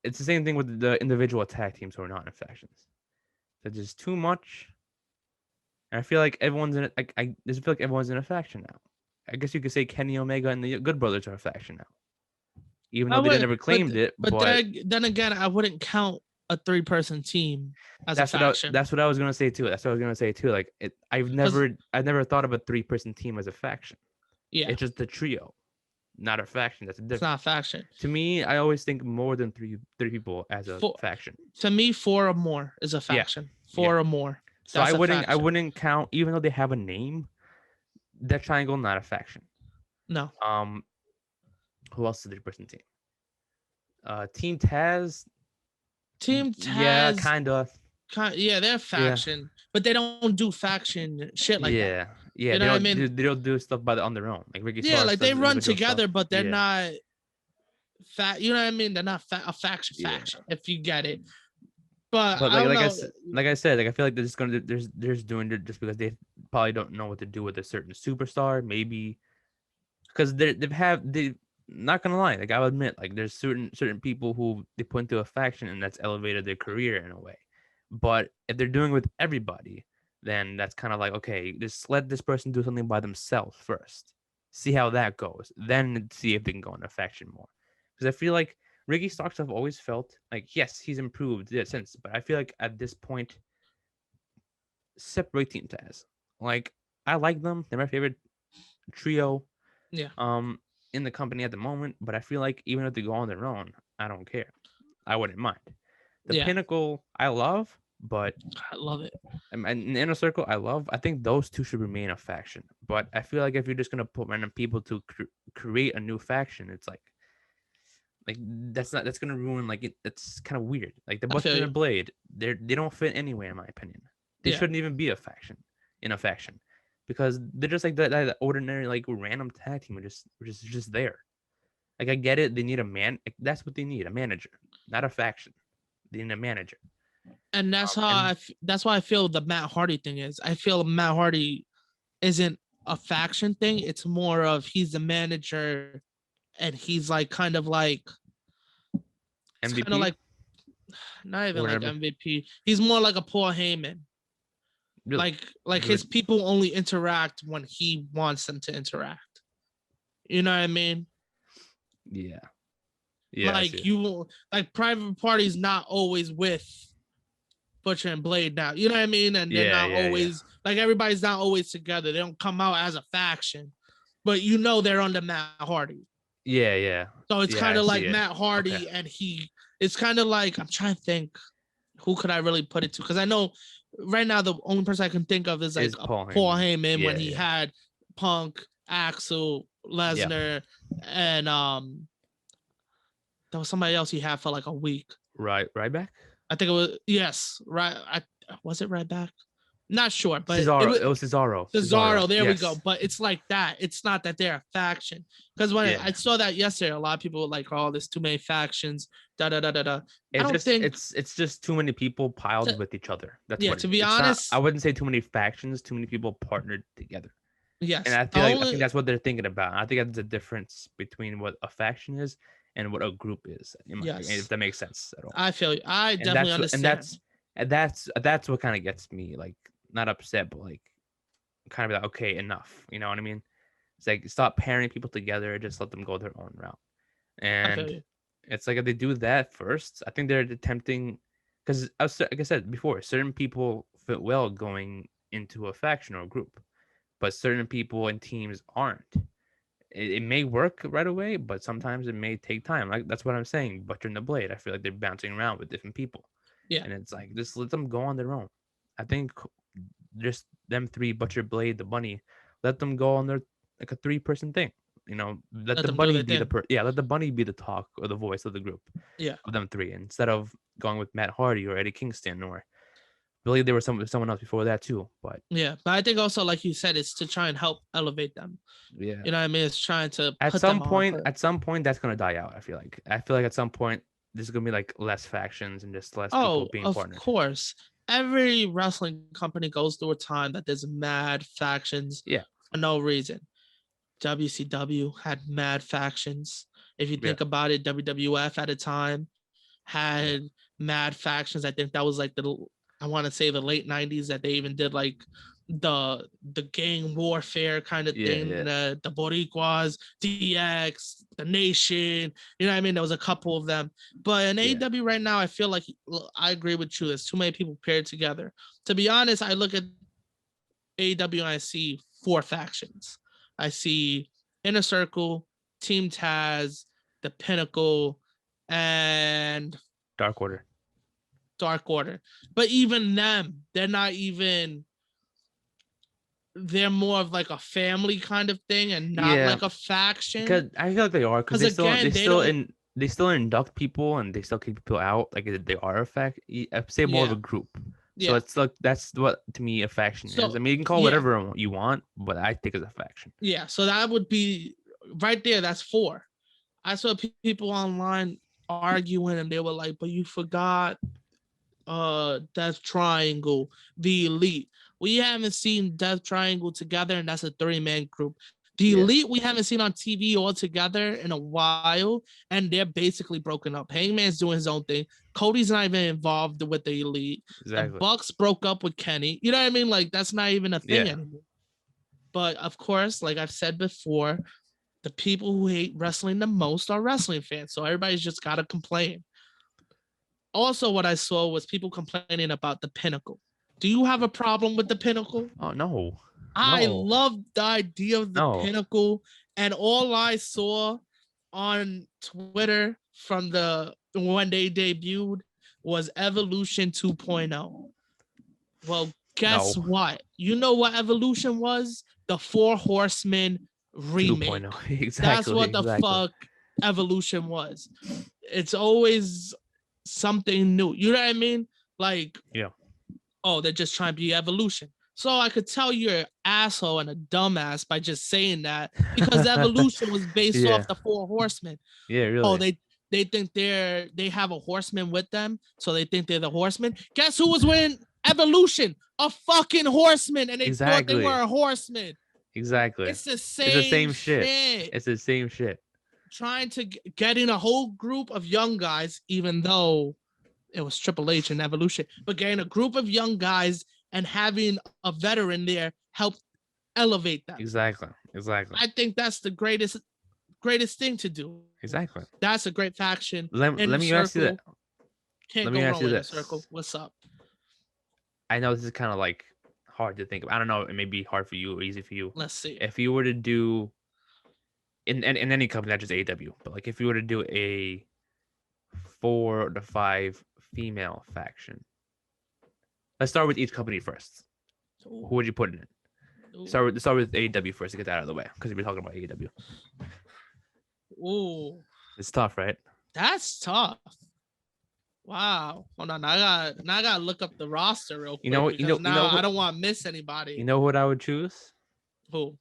the same thing with the individual tag teams who are not in factions. There's just too much, and I feel like everyone's in it. I just feel like everyone's in a faction now. I guess you could say Kenny Omega and the Good Brothers are a faction now, even though they never claimed it. But then again, I wouldn't count a 3-person team as a faction. That's what I was gonna say too. Like I've never thought of a 3-person team as a faction. Yeah, it's just a trio, not a faction. That's a difference. It's not a faction. To me, I always think more than three people as a faction. To me, 4 or more is a faction. 4 or more. So I wouldn't count, even though they have a name. That triangle, not a faction. No. Who else is the 3-person team? Team Taz. Yeah, kind of. Yeah, they're a faction, but they don't do faction shit like that. Yeah. You know what I mean? They don't do stuff on their own. Like Ricky. Yeah, like they run together, stuff. But they're not. You know what I mean? They're not a faction. If you get it. But like I said, I feel like they're just they're just doing it just because they probably don't know what to do with a certain superstar, maybe because they not gonna lie, like I'll admit, like there's certain people who they put into a faction and that's elevated their career in a way. But if they're doing it with everybody, then that's kind of like, okay, just let this person do something by themselves first, see how that goes, then see if they can go in a faction more. Because I feel like Ricky Starks, I've always felt like, yes, he's improved since, but I feel like at this point, separate Team Taz. Like, I like them; they're my favorite trio. Yeah. In the company at the moment, but I feel like even if they go on their own, I don't care. I wouldn't mind. The Pinnacle, I love, but I love it. And the Inner Circle, I love. I think those two should remain a faction. But I feel like if you're just gonna put random people to create a new faction, it's like that's gonna ruin it's kind of weird. Like the Butcher and the Blade, they don't fit anywhere in my opinion. They shouldn't even be a faction because they're just like that ordinary like random tag team, just there. Like I get it, they need a man. That's what they need, a manager, not a faction. They need a manager. And that's that's why I feel the Matt Hardy thing is. I feel Matt Hardy isn't a faction thing. It's more of he's the manager. And he's like kind of like MVP, kind of like not even like MVP. He's more like a Paul Heyman. Really? Like his people only interact when he wants them to interact. You know what I mean? Yeah. Like like Private Party's not always with Butcher and Blade now. You know what I mean? And they're not always like everybody's not always together. They don't come out as a faction, but they're under Matt Hardy. Yeah. So it's kind of like Matt Hardy, and it's kind of like, I'm trying to think, who could I really put it to? Because I know right now the only person I can think of is like Paul Heyman when he had Punk, Axel, Lesnar, and there was somebody else he had for like a week. Right back. I think it was was it right back? Not sure, but Cesaro. It was Cesaro. Cesaro, there we go. But it's like that. It's not that they're a faction. Because when I saw that yesterday, a lot of people were like, "Oh, there's too many factions." I don't think it's just too many people piled with each other. That's what. To be honest, I wouldn't say too many factions. Too many people partnered together. Yes. And I think that's what they're thinking about. I think that's the difference between what a faction is and what a group is. If that makes sense at all. I feel you. I definitely understand. That's what kind of gets me like not upset, but like kind of like, okay, enough. You know what I mean? It's like stop pairing people together, just let them go their own route. I feel And you. it's like if they do that first, I think they're attempting because like I said before, certain people fit well going into a faction or a group, but certain people and teams aren't. It may work right away, but sometimes it may take time. Like that's what I'm saying. Butchering the blade. I feel like they're bouncing around with different people, Yeah. and it's like just let them go on their own. I think just them three, Butcher, Blade, the bunny, let them go on their like a 3-person thing. You know, let the bunny be let the bunny be the talk or the voice of the group. Yeah. Of them three, instead of going with Matt Hardy or Eddie Kingston, or I believe there was someone else before that too. But yeah, but I think also, like you said, it's to try and help elevate them. Yeah, you know what I mean. It's trying to at some point that's gonna die out. I feel like at some point there's gonna be like less factions and just less people being partnered. Of course, every wrestling company goes through a time that there's mad factions. Yeah, for no reason. WCW had mad factions. If you think about it, WWF at a time had mad factions. I think that was like I want to say the late 90s that they even did like the gang warfare kind of thing. The Boricuas, DX, the Nation. You know what I mean? There was a couple of them. But in AEW right now, I feel like I agree with you. There's too many people paired together. To be honest, I look at AEW and I see 4 factions. I see Inner Circle, Team Taz, the Pinnacle, and Dark Order. But even them, they're not even. They're more of like a family kind of thing and not like a faction. Because I feel like they are, because they still induct people and they still keep people out. Like they are a fact. I say more of a group. So it's like that's what to me a faction is. I mean, you can call whatever you want, but I think it's a faction. Yeah, so that would be right there. That's 4. I saw people online arguing, and they were like, "But you forgot, Death Triangle, the Elite. We haven't seen Death Triangle together, and that's a 3-man group. The Elite we haven't seen on TV all together in a while, and they're basically broken up. Hangman's doing his own thing. Cody's not even involved with the Elite. Exactly. The Bucks broke up with Kenny. You know what I mean? Like that's not even a thing anymore. But of course, like I've said before, the people who hate wrestling the most are wrestling fans. So everybody's just got to complain. Also, what I saw was people complaining about the Pinnacle. Do you have a problem with the Pinnacle? Oh, no. I love the idea of the Pinnacle. And all I saw on Twitter from when they debuted was Evolution 2.0. Well, guess what? You know what Evolution was? The 4 Horsemen remake. 2.0. Exactly. That's what the fuck Evolution was. It's always something new. You know what I mean? Like, they're just trying to be Evolution. So I could tell you're an asshole and a dumbass by just saying that, because Evolution was based off the 4 Horsemen. Yeah, really. They think they have a horseman with them, so they think they're the Horsemen. Guess who was winning Evolution? A fucking horseman, and they thought they were a horseman. Exactly. It's the same shit. It's the same shit. Trying to get in a whole group of young guys, even though it was Triple H and Evolution, but getting a group of young guys and having a veteran there help elevate them. Exactly. I think that's the greatest thing to do. Exactly. That's a great faction. Let me ask you that. Can't go wrong with a circle. What's up? I know this is kind of like hard to think of. I don't know. It may be hard for you or easy for you. Let's see. If you were to do in any company, not just AEW, but like if you were to do a 4 to 5 female faction, let's start with each company first. Ooh. Who would you put in it? Start with AEW first to get that out of the way, because we're talking about AEW. Ooh, it's tough, right? That's tough. Wow. Hold on, I gotta look up the roster real quick. I don't want to miss anybody. You know what I would choose? Who?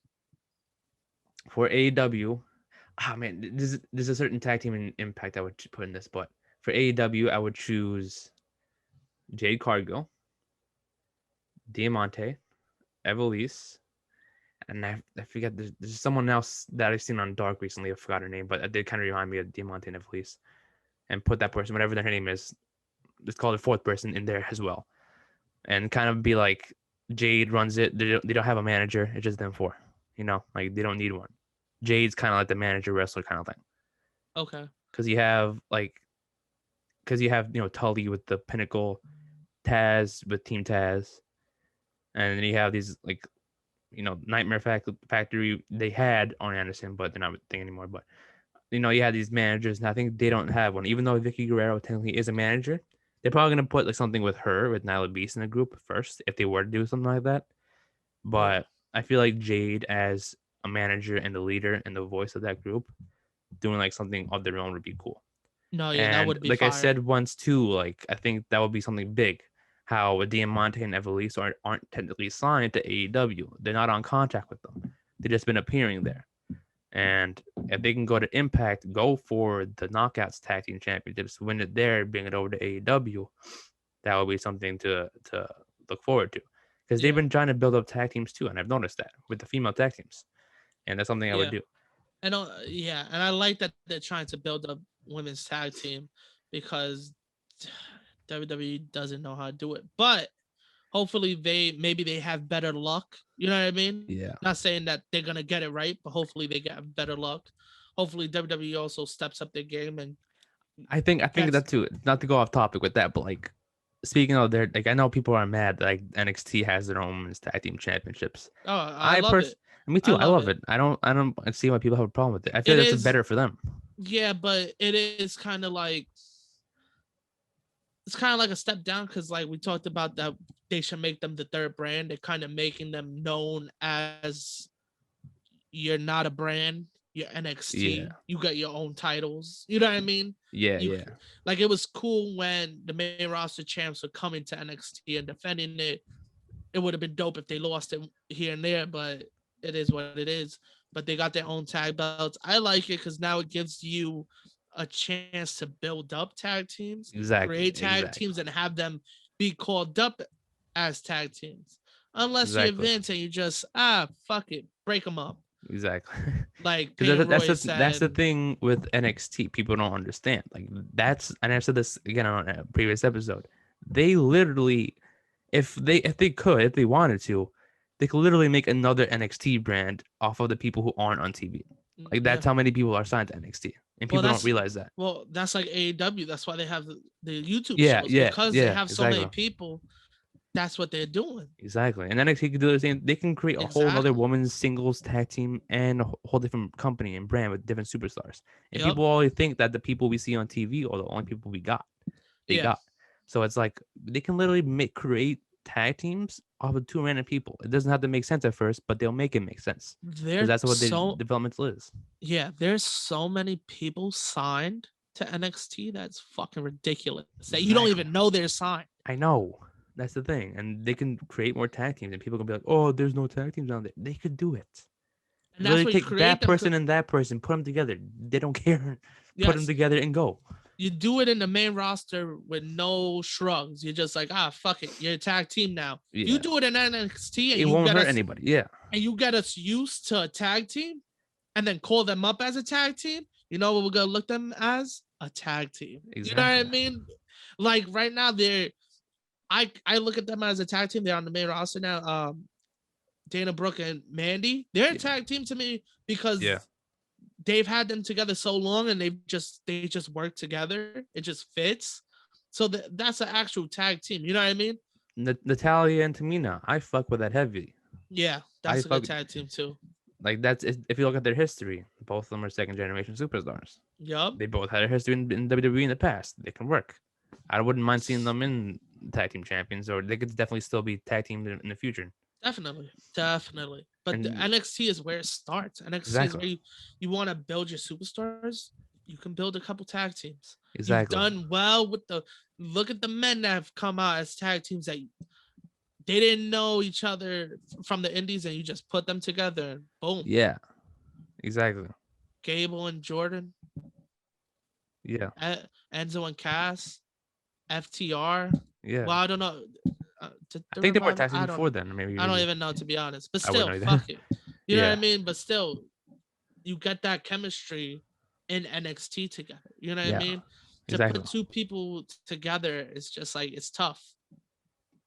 For AEW, man, there's a certain tag team in Impact I would put in this, but for AEW, I would choose Jade Cargill, Diamante, Evilise. and I forget. There's someone else that I've seen on Dark recently. I forgot her name, but it did kind of remind me of Diamante and Felice. And put that person, whatever their name is, let's call it fourth person in there as well, and kind of be like Jade runs it. They don't have a manager. It's just them four. Like they don't need one. Jade's kind of like the manager wrestler kind of thing. Okay. Because you have Tully with the Pinnacle, Taz with Team Taz, and then you have these like Nightmare Factory. They had Arn Anderson, but they're not a thing anymore. But you had these managers, and I think they don't have one. Even though Vicky Guerrero technically is a manager, they're probably gonna put like something with her, with Nyla Beast in the group first, if they were to do something like that. But I feel like Jade as a manager and the leader and the voice of that group, doing like something of their own would be cool. No, yeah, that would be like fire. I said once too, like I think that would be something big. How Diamante and Evilise aren't technically signed to AEW. They're not on contract with them. They've just been appearing there. And if they can go to Impact, go for the Knockouts Tag Team Championships, win it there, bring it over to AEW, that would be something to look forward to. Because they've been trying to build up tag teams too, and I've noticed that with the female tag teams. And that's something I would do. And I like that they're trying to build up women's tag team, because WWE doesn't know how to do it. But hopefully they have better luck. You know what I mean? Yeah. Not saying that they're gonna get it right, but hopefully they get better luck. Hopefully WWE also steps up their game. And I think that too. Not to go off topic with that, but like speaking of their, like I know people are mad that like NXT has their own women's tag team championships. Oh, I love it. Me too. I love it. I don't see why people have a problem with it. I feel it's better for them. Yeah, but it is kind of like, it's kind of like a step down, because like we talked about that they should make them the third brand. They're kind of making them known as, you're not a brand, you're NXT. Yeah. You got your own titles. You know what I mean? Yeah, Like it was cool when the main roster champs were coming to NXT and defending it. It would have been dope if they lost it here and there, but it is what it is. But they got their own tag belts. I like it because now it gives you a chance to build up tag teams, create tag teams, and have them be called up as tag teams. Unless you're Vince and you just fuck it, break them up. Exactly. Like that's the thing with NXT. People don't understand. Like and I've said this again on a previous episode. They literally, if they wanted to, they could literally make another NXT brand off of the people who aren't on TV. Like that's how many people are signed to NXT, and people don't realize that. Well, that's like AEW. That's why they have the YouTube shows, because they have so many people. That's what they're doing. Exactly. And NXT can do the same. They can create a whole other women's singles tag team and a whole different company and brand with different superstars. And people always think that the people we see on TV are the only people we got. They got. So it's like they can literally create tag teams off of two random people. It doesn't have to make sense at first, but they'll make it make sense. Because that's what the developmental is. Yeah, there's so many people signed to NXT that's fucking ridiculous. That you don't even know they're signed. I know. That's the thing. And they can create more tag teams, and people can be like, oh, there's no tag teams on there. They could do it. And that's really take that person and that person, put them together. They don't care. Put them together and go. You do it in the main roster with no shrugs. You're just like, fuck it. You're a tag team now. Yeah. You do it in NXT and it won't hurt anybody. Yeah. And you get us used to a tag team and then call them up as a tag team. You know what we're going to look them as? A tag team. Exactly. You know what I mean? Like right now, I look at them as a tag team. They're on the main roster now. Dana Brooke and Mandy, they're a tag team to me because they've had them together so long and they just work together. It just fits. So that's an actual tag team. You know what I mean? Natalia and Tamina, I fuck with that heavy. Yeah, that's a good tag team too. Like that's, if you look at their history, both of them are second generation superstars. Yep. They both had a history in WWE in the past. They can work. I wouldn't mind seeing them in tag team champions, or they could definitely still be tag teamed in the future. Definitely. But the NXT is where it starts. NXT is where you want to build your superstars. You can build a couple tag teams. Exactly. You've done well with look at the men that have come out as tag teams that they didn't know each other from the indies, and you just put them together and boom. Yeah, exactly. Gable and Jordan. Yeah. Enzo and Cass. FTR. Yeah. Well, I don't know. I think they were tag teams before then. Maybe I don't even know, to be honest. But still, fuck it. You know what I mean? But still, you get that chemistry in NXT together. You know what I mean? To put two people together, it's just like it's tough.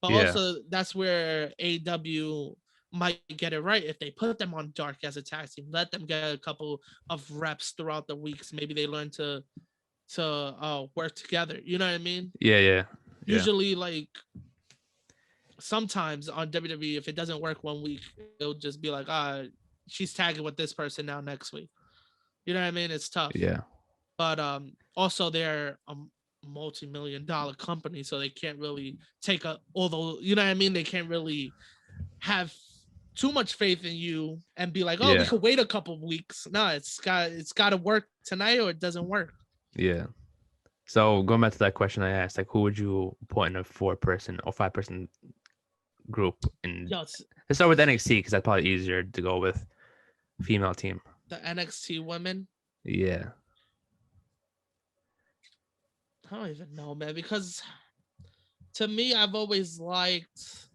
But also that's where AEW might get it right if they put them on Dark as a tag team. Let them get a couple of reps throughout the weeks. Maybe they learn to work together. You know what I mean? Yeah. Usually, like sometimes on WWE, if it doesn't work one week, it'll just be like, she's tagging with this person now next week. You know what I mean? It's tough. Yeah. But also they're a multi-million-dollar company, so they can't really take although you know what I mean, they can't really have too much faith in you and be like, we could wait a couple of weeks. No, it's got to work tonight or it doesn't work. Yeah. So going back to that question I asked, like, who would you put in a 4-person or 5-person group? Let's start with NXT because that's probably easier to go with. Female team. The NXT women. Yeah. I don't even know, man, because to me, I've always liked,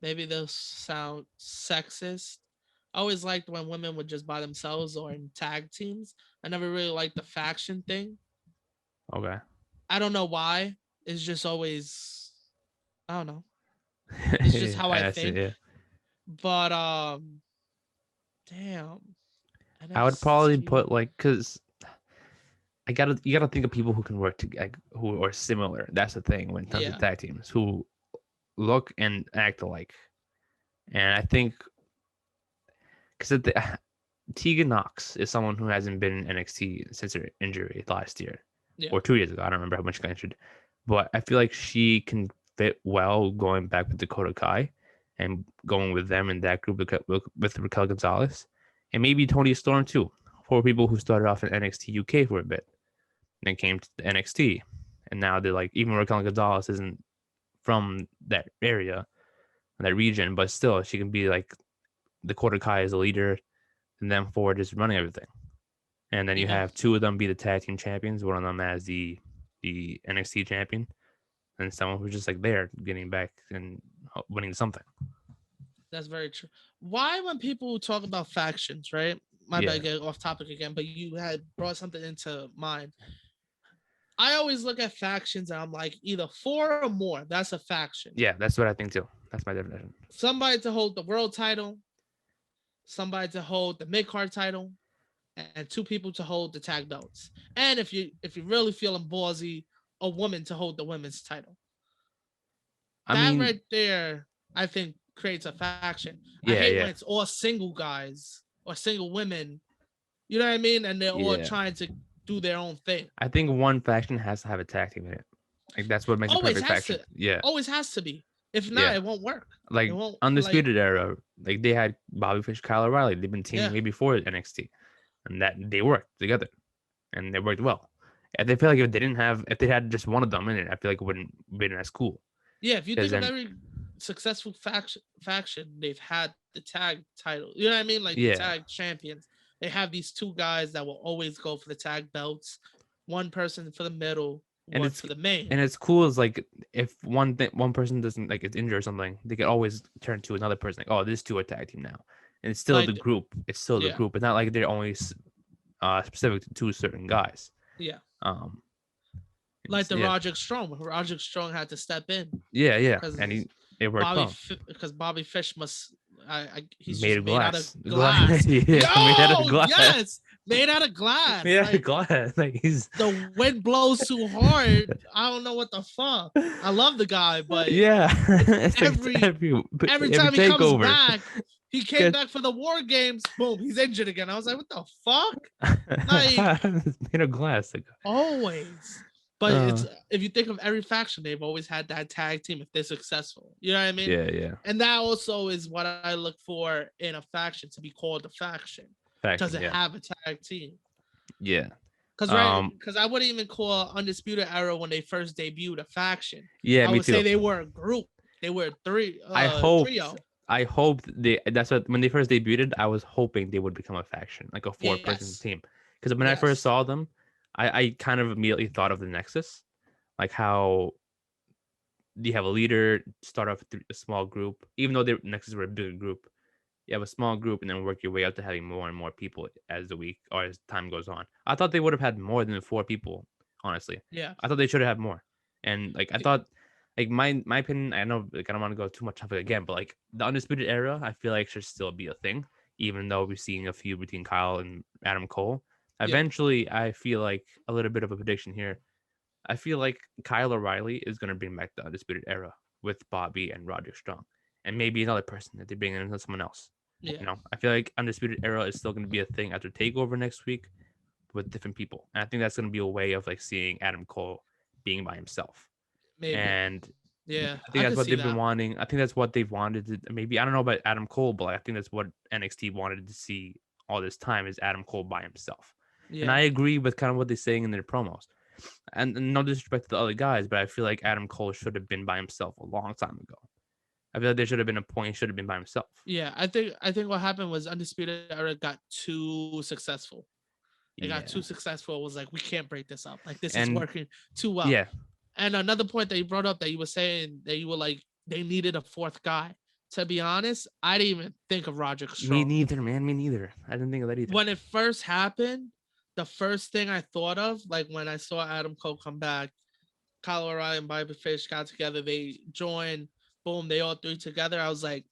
maybe they'll sound sexist, I always liked when women would just by themselves or in tag teams. I never really liked the faction thing. Okay. I don't know why. It's just always, I don't know. It's just how I think. Yeah. But damn. NXT. I would probably put because you gotta think of people who can work together, who are similar. That's the thing when it comes to tag teams, who look and act alike. And I think because Tegan Knox is someone who hasn't been in NXT since her injury last year or 2 years ago. I don't remember how much she got injured, but I feel like she can fit well going back with Dakota Kai and going with them in that group with Raquel Gonzalez and maybe Toni Storm too. 4 people who started off in NXT UK for a bit, and then came to the NXT, and now they're like, even Raquel Gonzalez isn't from that area, that region, but still she can be like Dakota Kai as a leader, and them 4 just running everything. And then you have 2 of them be the tag team champions, one of them as the NXT champion, and someone who's just like there getting back and winning something. That's very true. Why, when people talk about factions, right? My bad, get off topic again, but you had brought something into mind. I always look at factions and I'm like, either 4 or more. That's a faction. Yeah, that's what I think too. That's my definition. Somebody to hold the world title, somebody to hold the mid-card title, and 2 people to hold the tag belts. And if you're really feeling ballsy, a woman to hold the women's title. I mean, right there, I think creates a faction. I hate when it's all single guys or single women. You know what I mean? And they're all trying to do their own thing. I think one faction has to have a tag team in it. Like that's what makes a perfect faction. Always has to be. If not, it won't work. Like Undisputed Era, like they had Bobby Fish, Kyle O'Reilly. They've been teaming way before NXT, and that they worked together, and they worked well. And they feel like if they had just one of them in it, I feel like it wouldn't been as cool. Yeah, if you think of every successful faction, they've had the tag title. You know what I mean? Like the tag champions. They have these 2 guys that will always go for the tag belts. One person for the middle, one for the main. And it's cool is like if one person doesn't like it's injured or something, they can always turn to another person. Like, oh, this 2 are tag team now, and it's still like, the group. It's still the group. It's not like they're only specific to 2 certain guys. Yeah. Like the Roderick Strong, when Roderick Strong had to step in. Yeah. And it worked well. Because Bobby Fish he's made out of glass. Made out of glass. Yes, made out of glass. Made out of glass. Like the wind blows too hard. I don't know what the fuck. I love the guy, but every time he comes back, he came back for the War Games. Boom, he's injured again. I was like, what the fuck? Like made of glass. Always. But if you think of every faction, they've always had that tag team if they're successful. You know what I mean? Yeah. And that also is what I look for in a faction, to be called a faction. Does it have a tag team? Yeah. Because I wouldn't even call Undisputed Era when they first debuted a faction. Yeah, I me would too. say they were a group. They were trio. I hope that's what when they first debuted, I was hoping they would become a faction, like a 4-person team. Because when I first saw them, I kind of immediately thought of the Nexus, like how you have a leader, start off with a small group, even though the Nexus were a bigger group, You have a small group and then work your way up to having more and more people as the week or as time goes on. I thought they would have had more than 4 people, honestly. Yeah. I thought they should have had more. And like I thought like my opinion, I know like I don't want to go too much off it again, but like the Undisputed Era, I feel like should still be a thing, even though we're seeing a few between Kyle and Adam Cole. Yeah. Eventually, I feel like a little bit of a prediction here. I feel like Kyle O'Reilly is going to bring back the Undisputed Era with Bobby and Roderick Strong, and maybe another person that they bring in someone else. Yeah. You know, I feel like Undisputed Era is still going to be a thing after Takeover next week with different people, and I think that's going to be a way of like seeing Adam Cole being by himself. Maybe. And yeah, I think that's what they've been wanting. I think that's what they've wanted to, maybe I don't know about Adam Cole, but I think that's what NXT wanted to see all this time is Adam Cole by himself. Yeah. And I agree with kind of what they're saying in their promos. And no disrespect to the other guys, but I feel like Adam Cole should have been by himself a long time ago. I feel like there should have been a point he should have been by himself. Yeah, I think what happened was Undisputed Era got too successful. It got too successful. It was like, we can't break this up. Like, this is working too well. Yeah. And another point that you brought up that you were saying that you were like, they needed a fourth guy. To be honest, I didn't even think of Roderick Strong. Me neither, man. Me neither. I didn't think of that either. When it first happened, the first thing I thought of, like when I saw Adam Cole come back, Kyle O'Reilly and Bobby Fish got together, they joined, boom, they all three together. I was like,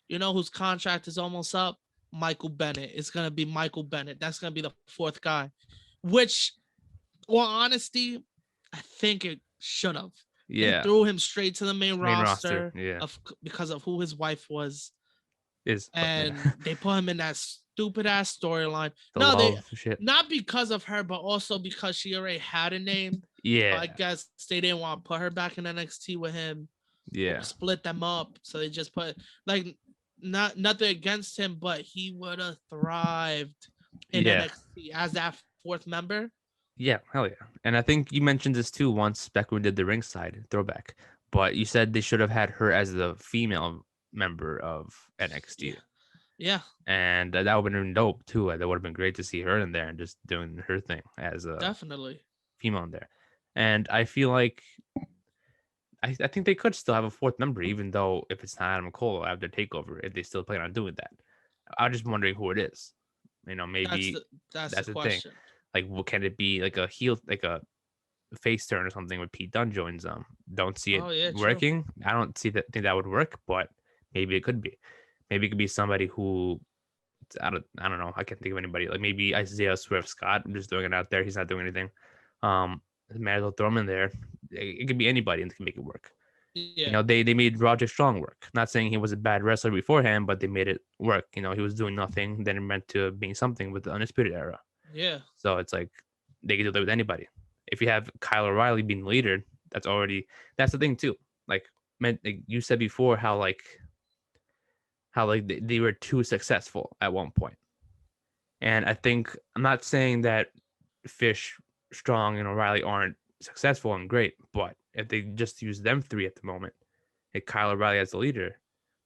you know whose contract is almost up? Michael Bennett. It's going to be Michael Bennett. That's going to be the fourth guy, which, well, honesty, I think it should have. Yeah. They threw him straight to the main roster. Yeah. Because of who his wife was. And they put him in that stupid ass storyline. Not because of her, but also because she already had a name. Yeah. I guess they didn't want to put her back in NXT with him. Yeah. Split them up. So they just put like nothing against him, but he would have thrived in NXT as that fourth member. Yeah, hell yeah. And I think you mentioned this too once back when we did the ringside throwback. But you said they should have had her as the female member of NXT. Yeah. And that would have been dope too. That would have been great to see her in there and just doing her thing as a definitely female in there. And I feel like I think they could still have a fourth member, even though if it's not Adam Cole after Takeover, if they still plan on doing that. I'm just wondering who it is. You know, maybe that's the thing. Like, what can it be? Like a heel, like a face turn or something with Pete Dunne joins them. Don't see it working. True. I don't think that would work, but maybe it could be. Maybe it could be somebody who I don't know. I can't think of anybody. Like maybe Isaiah Swift Scott. I'm just throwing it out there. He's not doing anything. Might as well throw him in there. It could be anybody and can make it work. Yeah. You know, they made Roderick Strong work. Not saying he was a bad wrestler beforehand, but they made it work. You know, he was doing nothing, then it meant to being something with the Undisputed Era. Yeah. So it's like they can do that with anybody. If you have Kyle O'Reilly being the leader, that's the thing too. Like you said before, how they were too successful at one point. And I think I'm not saying that Fish, Strong, and O'Reilly aren't successful and great, but if they just use them three at the moment, and Kyle O'Reilly as the leader,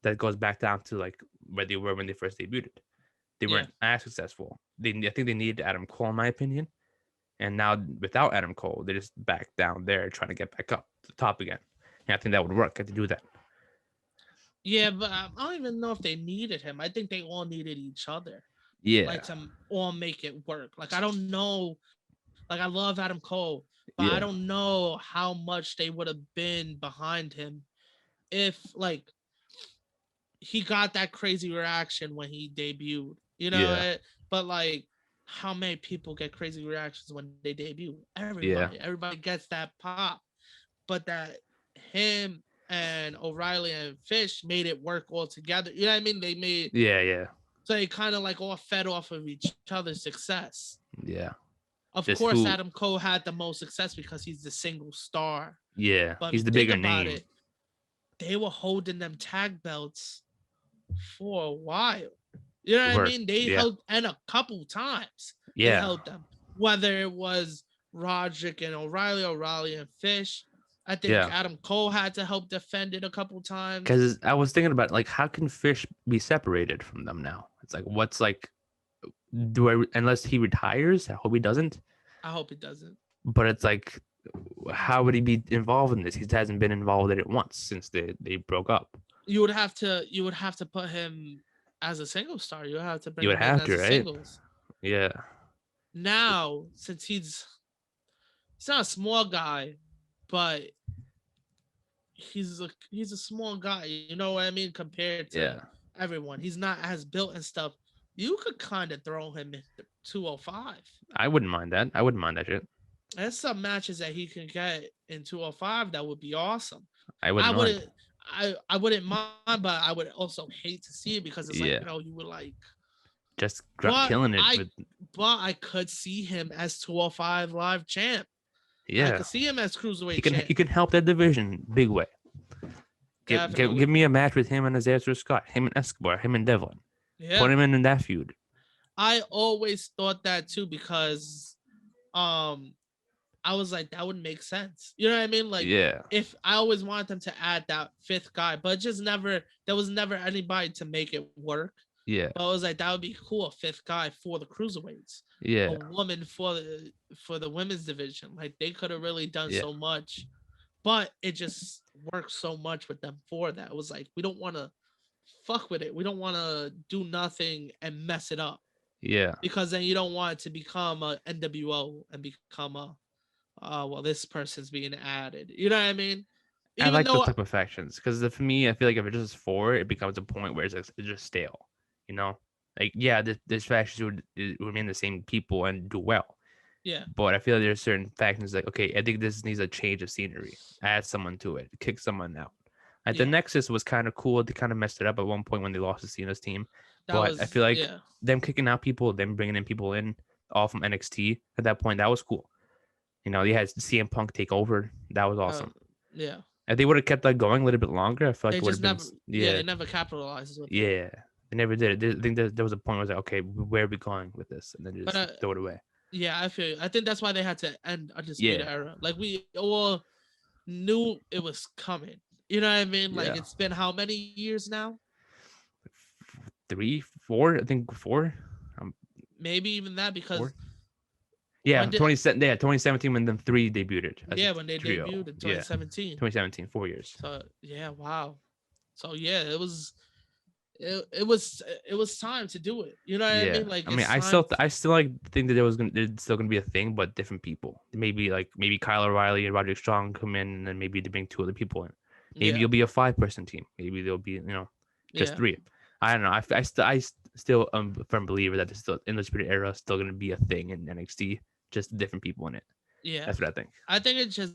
that goes back down to like where they were when they first debuted. They weren't as successful. I think they needed Adam Cole, in my opinion. And now without Adam Cole, they're just back down there trying to get back up to the top again. And I think that would work to do that. Yeah, but I don't even know if they needed him. I think they all needed each other. Yeah. Like to all make it work. Like, I don't know. Like, I love Adam Cole, but I don't know how much they would have been behind him if, like, he got that crazy reaction when he debuted. You know? But, like, how many people get crazy reactions when they debut? Everybody gets that pop. But that him and O'Reilly and Fish made it work all together. You know what I mean? They made so they kind of like all fed off of each other's success. Yeah. Of course, Adam Cole had the most success because he's the single star. Yeah, but he's the bigger name. They were holding them tag belts for a while. You know what I mean? They held, and a couple times they held them. Whether it was Roderick and O'Reilly and Fish. I think Adam Cole had to help defend it a couple times. Because I was thinking about, like, how can Fish be separated from them now? It's like, what's like, unless he retires? I hope he doesn't. I hope he doesn't. But it's like, how would he be involved in this? He hasn't been involved in it once since they broke up. You would have to put him as a single star. You have to You bring would him in have as to, a right? singles. Yeah. Now, since he's not a small guy, but he's a small guy. You know what I mean? Compared to Yeah. everyone, he's not as built and stuff. You could kind of throw him in 205. I wouldn't mind that. I wouldn't mind that shit. There's some matches that he can get in 205 that would be awesome. I I wouldn't mind. wouldn't I wouldn't mind, but I would also hate to see it because it's like, Yeah. you were like, Just but killing it with. I could see him as 205 live champ. I Yeah. could see him as He cruiserweight can champ. he can help that division big way. Definitely. Give me a match with him and Azazel Scott, him and Escobar, him and Devlin. Yeah. Put him in that feud. I always thought that too because I was like, that would make sense. You know what I mean? Like, Yeah. if I always wanted them to add that fifth guy, but just never, there was never anybody to make it work. Yeah. But I was like, that would be cool, a fifth guy for the cruiserweights. Yeah. A woman for the women's division. Like, they could have really done so much. But it just worked so much with them for that. It was like, we don't want to fuck with it. We don't want to do nothing and mess it up. Yeah. Because then you don't want it to become a NWO and become a, well, this person's being added. You know what I mean? I like those type of factions because for me, I feel like if it's just four, it becomes a point where it's just stale. You know, like yeah, this factions would remain the same people and do well. Yeah. But I feel like there's certain factions like, okay, I think this needs a change of scenery. Add someone to it, kick someone out. Like the Nexus was kind of cool. They kind of messed it up at one point when they lost to Cena's team. I feel like them kicking out people, them bringing in people in all from NXT at that point, that was cool. You know, they had CM Punk take over. That was awesome. Yeah. If they would have kept that going a little bit longer, I feel like it would have been. They never capitalized with it. Yeah, they never did. I think there was a point where I was like, okay, where are we going with this? And then just throw it away. Yeah, I feel. I think that's why they had to end Undisputed Era. Like we all knew it was coming. You know what I mean? Like it's been how many years now? 3, 4. I think 4. Maybe even that because. 4? Yeah, 2017 when them 3 debuted. When they debuted in 2017. 2017, 4 years. So wow. So it was. It was time to do it. You know what I mean? Like I still like think that there's still gonna be a thing, but different people. Maybe Kyle O'Reilly and Roderick Strong come in, and then maybe they bring 2 other people in. Maybe you'll be a 5-person team. Maybe there'll be just 3. I don't know. I still am a firm believer that there's still in the Spirit era still gonna be a thing in NXT, just different people in it. Yeah, that's what I think. I think it just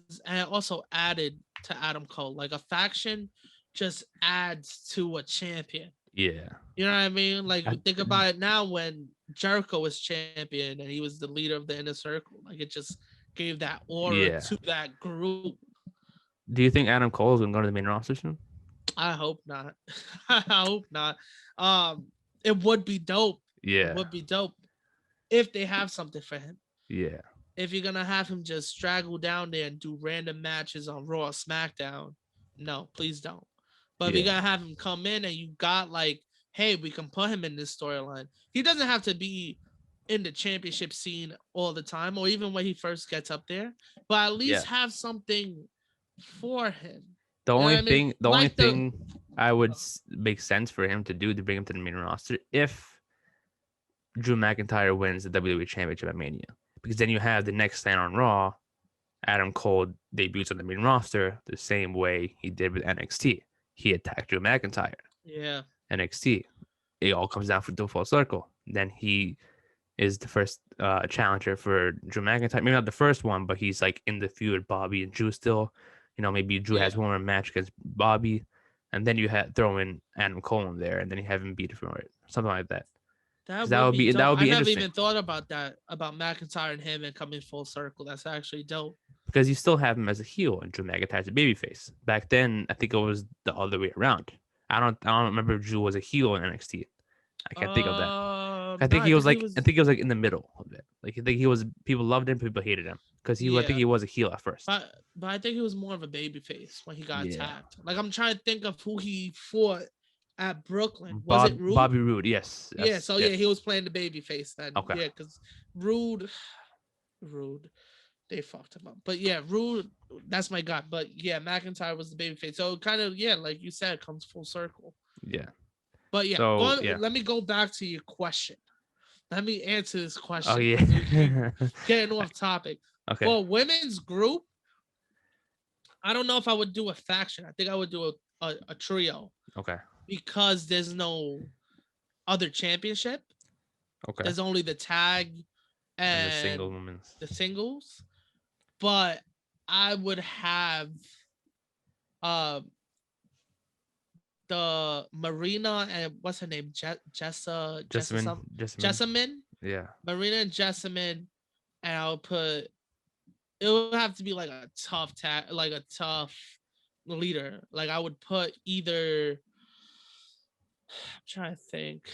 also added to Adam Cole, like a faction just adds to a champion. Yeah. You know what I mean? Like think about it now when Jericho was champion and he was the leader of the Inner Circle. Like it just gave that aura to that group. Do you think Adam Cole is gonna go to the main roster soon? I hope not. I hope not. It would be dope. Yeah. It would be dope if they have something for him. Yeah. If you're gonna have him just straggle down there and do random matches on Raw or SmackDown, no, please don't. But if you're gonna have him come in and you got like, hey, we can put him in this storyline. He doesn't have to be in the championship scene all the time, or even when he first gets up there. But at least have something for him. The only thing I would make sense for him to do to bring him to the main roster if Drew McIntyre wins the WWE Championship at Mania, because then you have the next night on Raw, Adam Cole debuts on the main roster the same way he did with NXT. He attacked Drew McIntyre. Yeah. NXT. It all comes down to full circle. Then he is the first challenger for Drew McIntyre. Maybe not the first one, but he's like in the feud with Bobby and Drew still. You know, maybe Drew has one more match against Bobby, and then you throw in Adam Cole in there, and then you have him beat for it, something like that. That would be I never even thought about that, about McIntyre and him and coming full circle. That's actually dope. Because you still have him as a heel and Drew McIntyre's a babyface. Back then, I think it was the other way around. I don't remember if Drew was a heel in NXT. I can't think of that. I think he was like in the middle of it. Like I think he was, people loved him, people hated him because I think he was a heel at first. But I think he was more of a babyface when he got attacked. Like I'm trying to think of who he fought at Brooklyn. Was it Rude? Bobby Roode, yes. Yeah, so he was playing the babyface then. Okay. Yeah, because Rude, they fucked him up. But yeah, Rude, that's my guy. But yeah, McIntyre was the babyface. So kind of, like you said, comes full circle. Yeah. But yeah, so let me go back to your question. Let me answer this question. Oh yeah. Getting off topic. Okay. For women's group, I don't know if I would do a faction. I think I would do a trio. Okay. Because there's no other championship. Okay. There's only the tag and the singles. But I would have the Marina and what's her name? Jessamine. Yeah. Marina and Jessamine, and I'll put. It would have to be like a tough tag, like a tough leader. Like I would put either. I'm trying to think.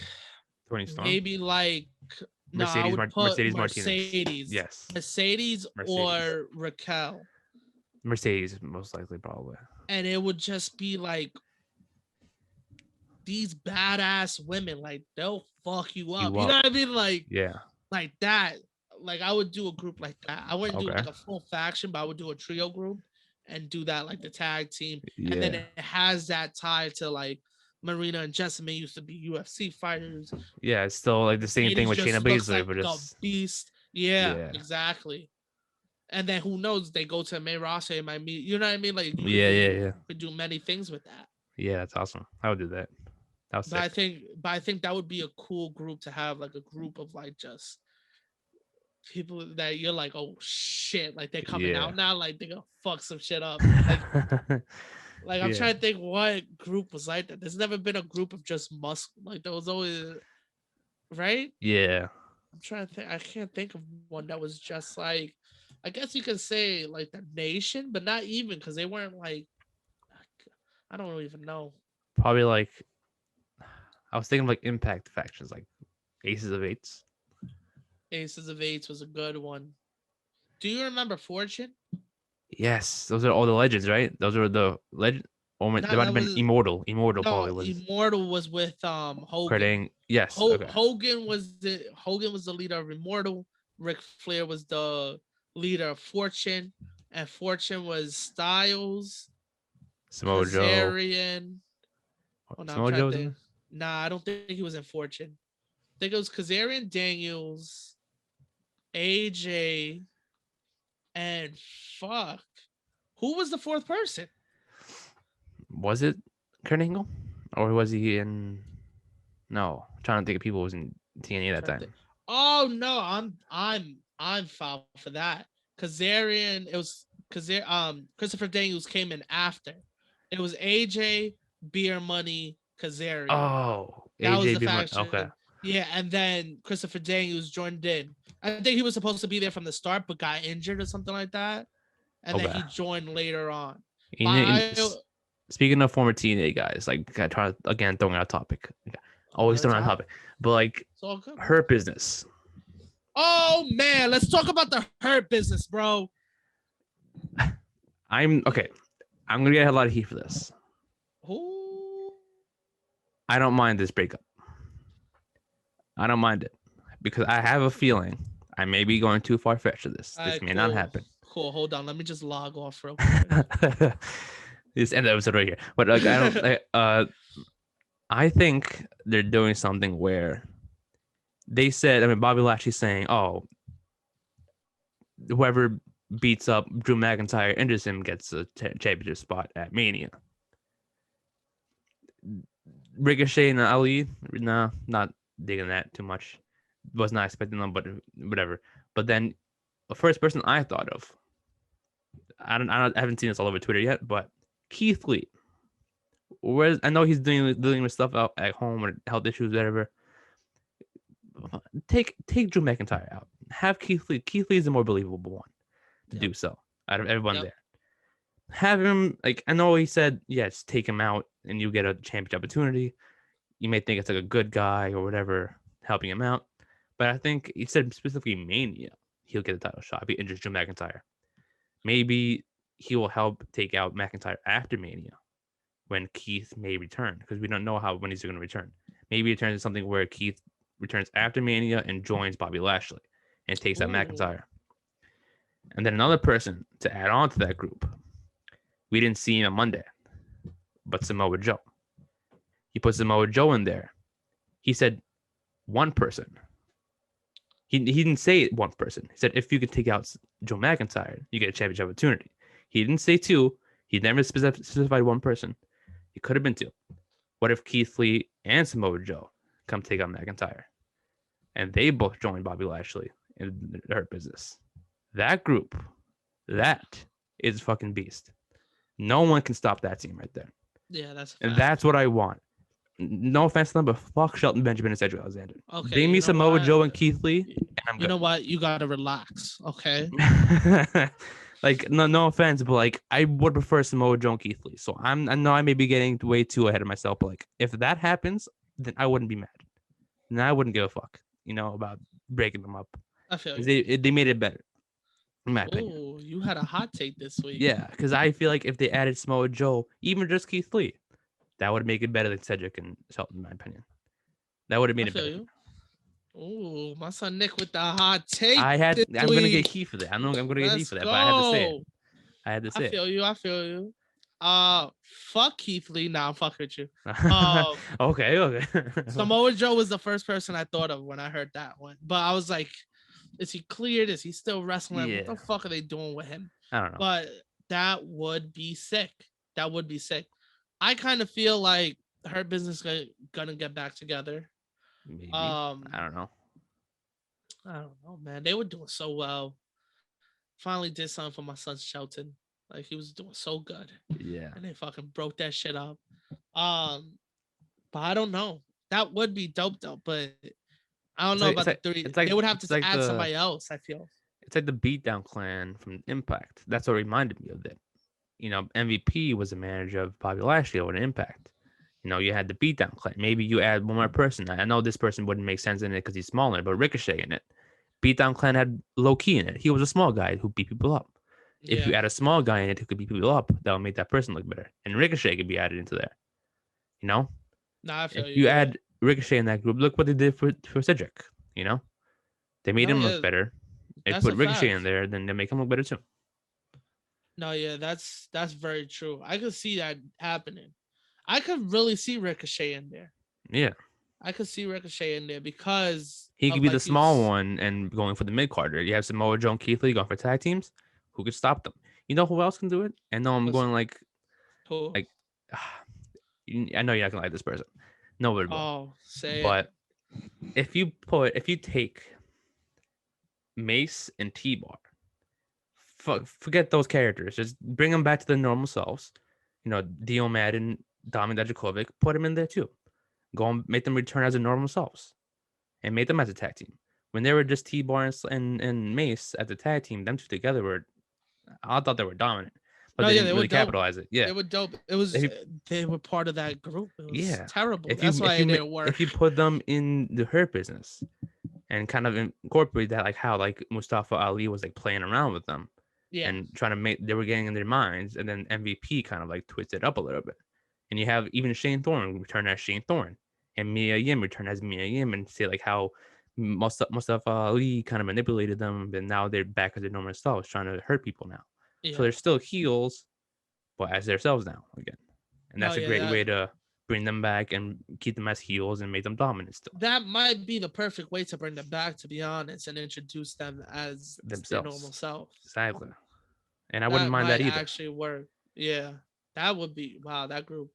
Tony Storm? Maybe like Mercedes, I would put Mercedes Martinez. Yes. Mercedes or Raquel. Mercedes, most likely, probably. And it would just be like these badass women, like they'll fuck you up. You know what I mean? Like, yeah, like that. Like I would do a group like that. I wouldn't do like a full faction, but I would do a trio group and do that like the tag team. Yeah. And then it has that tie to like Marina and Jessamine used to be UFC fighters. Yeah, it's still like the same thing with Shayna Baszler, but just a beast. Yeah, exactly. And then who knows? They go to the main roster. It might meet. You know what I mean? Like you could do many things with that. Yeah, that's awesome. I would do that. But I think that would be a cool group to have, like a group of like just people that you're like, oh shit, like they're coming out now, like they're gonna fuck some shit up. Like I'm trying to think what group was like that. There's never been a group of just muscle. Like there was always, right? Yeah. I'm trying to think. I can't think of one that was just like, I guess you could say like the Nation, but not even because they weren't like, I don't even know. Probably like, I was thinking like Impact factions, like Aces of Eights. Aces of Eights was a good one. Do you remember Fortune? Yes, those are all the legends, right? Those are the legend. Oh, there might have been Immortal. Probably was. Immortal was with Hogan. Yes. Hogan was the leader of Immortal. Ric Flair was the leader of Fortune, and Fortune was Styles, Samoa Joe. Oh, no, Samoa Joe. Nah, I don't think he was in Fortune. I think it was Kazarian, Daniels, AJ. And fuck, who was the fourth person? Was it Kurt Angle, or was he in? No, I'm trying to think of people who was in TNA that time. Oh no, I'm foul for that. Kazarian, it was Christopher Daniels came in after. It was AJ, Beer Money, Kazarian. Oh, that was the faction. Okay. Yeah, and then Christopher Daniels joined in. I think he was supposed to be there from the start, but got injured or something like that. And then he joined later on. Speaking of former TNA guys, like I try again throwing out topic. Always throwing out topic. But like Hurt Business. Oh man, let's talk about the Hurt Business, bro. I'm gonna get a lot of heat for this. Ooh. I don't mind this breakup. I don't mind it because I have a feeling I may be going too far fetched with this. This may not happen. Cool. Hold on. Let me just log off real quick. Just end the episode right here. But like, I don't. I think they're doing something where they said. I mean, Bobby Lashley's saying, "Oh, whoever beats up Drew McIntyre and him gets a championship spot at Mania." Ricochet and Ali, no, not digging that too much. Was not expecting them, but whatever. But then the first person I thought of, I haven't seen this all over Twitter yet, but Keith Lee. I know he's dealing with stuff out at home or health issues, whatever. Take Drew McIntyre out. Have Keith Lee. Keith Lee is the more believable one to do so out of everyone there. Have him, like, I know he said, yes, take him out and you get a championship opportunity. You may think it's like a good guy or whatever helping him out. But I think he said specifically Mania, he'll get a title shot if he injures Drew McIntyre. Maybe he will help take out McIntyre after Mania when Keith may return, because we don't know when he's going to return. Maybe it turns into something where Keith returns after Mania and joins Bobby Lashley and takes out McIntyre. And then another person to add on to that group. We didn't see him on Monday, but Samoa Joe. He put Samoa Joe in there He said one person. He didn't say one person. He said if you could take out Joe McIntyre, you get a championship opportunity. He didn't say two. He never specified one person. It could have been two. What if Keith Lee and Samoa Joe come take on McIntyre, and they both join Bobby Lashley in the Hurt Business? That group, that is fucking beast. No one can stop that team right there. Yeah, that's and that's what I want. No offense to them, but fuck Shelton Benjamin and Cedric Alexander. Okay, Bring me Samoa Joe and Keith Lee, and I'm good. You know what? You gotta relax, okay? Like no offense, but like I would prefer Samoa Joe and Keith Lee. So I know I may be getting way too ahead of myself, but like if that happens, then I wouldn't be mad. And I wouldn't give a fuck, about breaking them up. I feel you. They made it better, in my opinion. Oh, you had a hot take this week. Yeah, because I feel like if they added Samoa Joe, even just Keith Lee, that would make it better than Cedric and Shelton, in my opinion. That would have made it better. Oh, my son Nick with the hot take. I'm gonna get heat for that. I know I'm gonna get heat for that, but I had to say it. I feel you. Fuck Keith Lee. Nah, I'm fucking with you. Okay. Samoa Joe was the first person I thought of when I heard that one. But I was like, is he cleared? Is he still wrestling? Yeah. What the fuck are they doing with him? I don't know. But that would be sick. I kind of feel like Hurt Business gonna get back together. Maybe. I don't know. I don't know, man. They were doing so well. Finally did something for my son Shelton. Like he was doing so good. Yeah. And they fucking broke that shit up. But I don't know. That would be dope though. But I don't know about the three. They would have to add somebody else, I feel. It's like the Beatdown Clan from Impact. That's what reminded me of it. MVP was a manager of Bobby Lashley over an Impact. You had the Beatdown Clan. Maybe you add one more person. I know this person wouldn't make sense in it because he's smaller, but Ricochet in it. Beatdown Clan had Low Key in it. He was a small guy who beat people up. Yeah. If you add a small guy in it who could beat people up, that would make that person look better. And Ricochet could be added into there. Nah, I feel if you add Ricochet in that group, look what they did for Cedric. They made him look better. They put Ricochet in there, then they make him look better too. No, yeah, that's very true. I could see that happening. I could really see Ricochet in there. Yeah. I could see Ricochet in there because he could be the small one and going for the mid-carder. You have Samoa Joe and Keith Lee going for tag teams. Who could stop them? You know who else can do it? And no, I'm going like, who? Like, I know you're not gonna like this person. Nobody will. Oh, say but it. If you take Mace and T-Bar, forget those characters. Just bring them back to their normal selves. Dio Madden, Dominik Dijakovic, put them in there too. Go and make them return as their normal selves, and make them as a tag team. When they were just T-Bar and Mace as a tag team, them two together I thought they were dominant, but they didn't really capitalize it. Yeah, they were dope. It was they were part of that group. It was terrible. That's why it didn't work. If you put them in the Hurt Business and kind of incorporate that, like how like Mustafa Ali was like playing around with them. Yeah. And trying to they were getting in their minds, and then MVP kind of like twisted up a little bit. And you have even Shane Thorne return as Shane Thorne, and Mia Yim return as Mia Yim, and say like how Mustafa Ali kind of manipulated them, but now they're back as their normal selves, trying to hurt people now. Yeah. So they're still heels, but as themselves now again. And that's a great way to bring them back and keep them as heels and make them dominant still. That might be the perfect way to bring them back, to be honest, and introduce them as themselves, their normal selves. Exactly. And I wouldn't mind that either. Actually work. Yeah. That would be that group.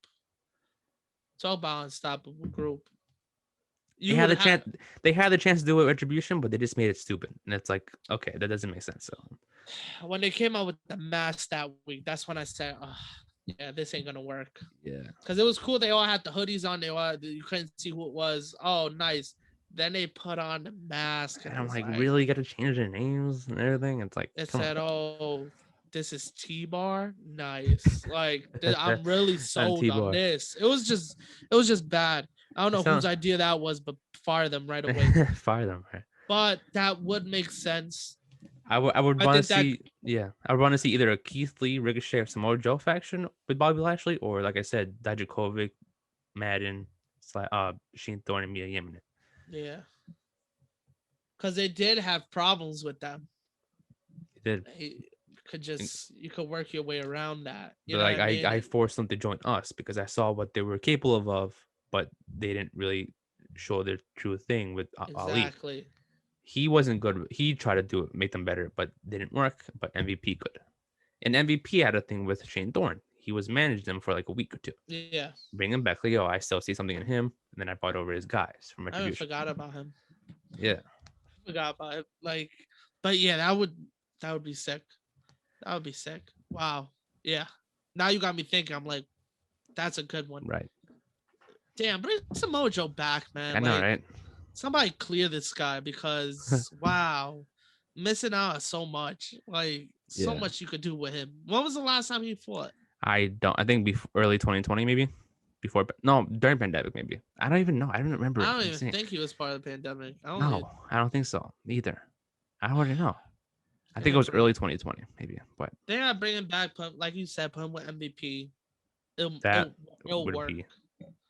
Talk about unstoppable group. They had the chance to do it with Retribution, but they just made it stupid. And it's like, okay, that doesn't make sense. So when they came out with the mask that week, that's when I said, yeah, this ain't gonna work. Yeah. Because it was cool. They all had the hoodies on. You couldn't see who it was. Oh, nice. Then they put on the mask. And I'm like, really? You got to change their names and everything? It's like, it said, this is T-Bar. Nice. Like, I'm really sold on this. It was just bad. I don't know whose idea that was, but fire them right away. Fire them, right? But that would make sense. I would want to see, I would want to see either a Keith Lee, Ricochet, or Samoa Joe faction with Bobby Lashley, or like I said, Dijakovic, Madden, Shane Thorne, and Mia Yim. Yeah, because they did have problems with them. They did. You could work your way around that. I forced them to join us because I saw what they were capable of, but they didn't really show their true thing with Ali. Exactly. He wasn't good. He tried to do it, make them better, but didn't work. But MVP could. And MVP had a thing with Shane Thorne. He was managed them for like a week or two. Yeah. Bring him back. Like, yo, I still see something in him. And then I brought over his guys from I forgot about him. Yeah. I forgot about it. Like, but yeah, that would be sick. That would be sick. Wow. Yeah. Now you got me thinking. I'm like, that's a good one. Right. Damn, bring some mojo back, man. I know, right? Somebody clear this guy because wow, missing out on so much. Like so much you could do with him. When was the last time he fought? I think before early 2020, maybe. During pandemic, maybe. I don't even know. I don't remember. I don't even think he was part of the pandemic. I don't think so either. I don't really know. I think it was early 2020, maybe. But they gotta bring him back, like you said, put him with MVP. It'll work.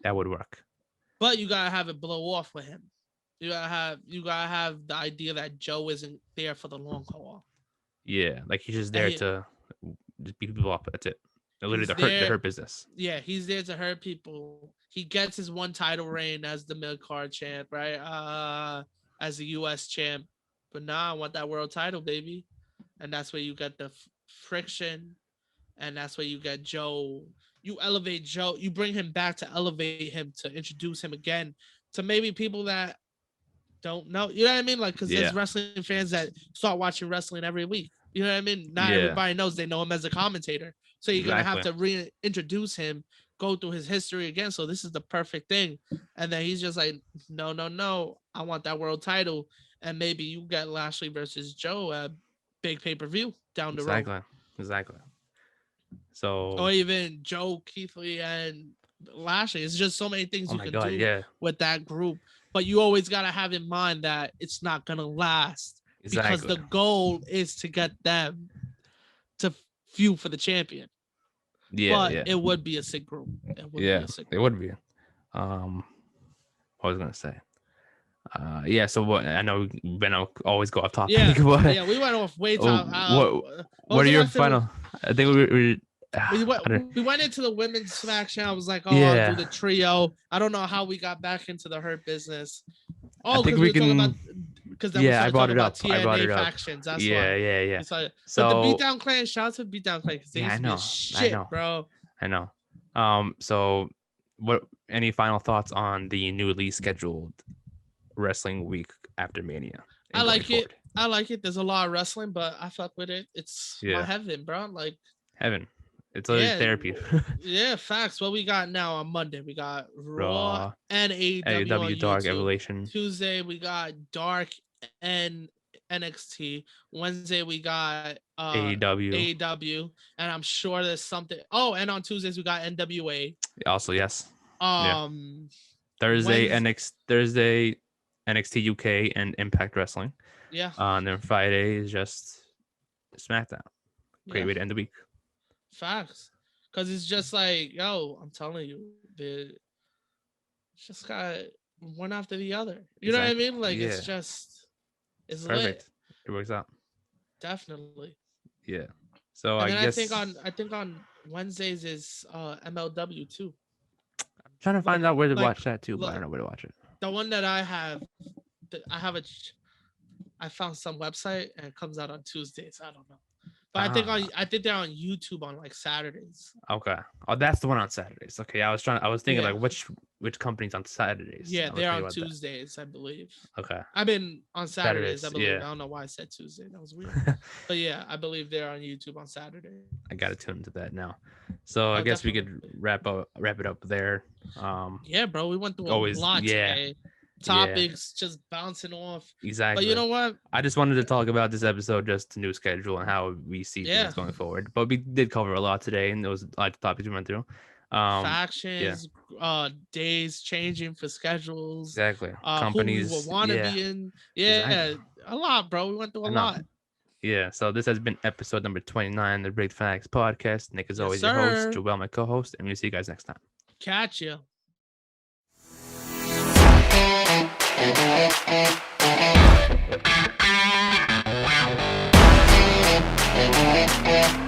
That would work. But you gotta have it blow off with him. You gotta have the idea that Joe isn't there for the long haul. Yeah, like he's just there to just beat people up. That's it. Literally to hurt business. Yeah, he's there to hurt people. He gets his one title reign as the mid-card champ, right? As the U.S. champ. But now I want that world title, baby. And that's where you get the friction. And that's where you get Joe. You elevate Joe. You bring him back to elevate him, to introduce him again to maybe people that don't know. You know what I mean? Like, because there's wrestling fans that start watching wrestling every week. You know what I mean? Not everybody knows. They know him as a commentator. So you're going to have to reintroduce him, go through his history again. So this is the perfect thing. And then he's just like, no. I want that world title. And maybe you get Lashley versus Joe at big pay-per-view down the road. Exactly. So, or even Joe, Keith Lee, and Lashley. It's just so many things you can do with that group. But you always got to have in mind that it's not going to last. Because the goal is to get them to feud for the champion. It would be a sick group. It would be. What was I going to say? So I know Ben always go off topic. We went off way top. What are your final? I think we went into the women's SmackDown. I was like, I'll do the trio. I don't know how we got back into the Hurt Business. I think we can. I brought it up. Factions. That's why. Yeah. So the Beatdown Clan. Shout out to Beatdown Clan because they used to be shit, bro. I know. So, what? Any final thoughts on the newly scheduled wrestling week after Mania? I like it. There's a lot of wrestling, but I fuck with it. It's my heaven, bro. Like heaven. It's a therapy. Facts. What we got now on Monday? We got Raw and AEW Dark Evolution. Tuesday we got Dark and NXT. Wednesday we got AEW, and I'm sure there's something. Oh, and on Tuesdays we got NWA. Also, yes. Thursday NXT UK and Impact Wrestling. Yeah. And then Friday is just SmackDown. Great way to end the week. Facts. Because it's just like, I'm telling you, it's just got one after the other. You know what I mean? Like, it's perfect. Lit. It works out. Definitely. Yeah. So and I guess I think on Wednesdays is MLW too. I'm trying to find out where to watch that too, but I don't know where to watch it. The one that I have, I found some website and it comes out on Tuesdays. I don't know. But I think they're on YouTube on like Saturdays. Okay. Oh, that's the one on Saturdays. Okay. I was thinking like which company's on Saturdays. Yeah, they're on Tuesdays, I believe. Okay. I've been on Saturdays, I believe. I don't know why I said Tuesday. That was weird. But yeah, I believe they're on YouTube on Saturday. I gotta tune into that now. So I guess definitely. We could wrap it up there. Yeah, bro. We went through a lot today. Topics just bouncing off. Exactly. But you know what? I just wanted to talk about this episode, just the new schedule and how we see things going forward. But we did cover a lot today, and there was a lot of topics we went through. Factions, days changing for schedules. Exactly. Companies who we want to be in. Exactly. A lot, bro. We went through a lot. Yeah, so this has been episode number 29 of the Ring Fanatics Podcast. Nick is always your host, Joel, my co-host, and we'll see you guys next time. Catch you. Thank you.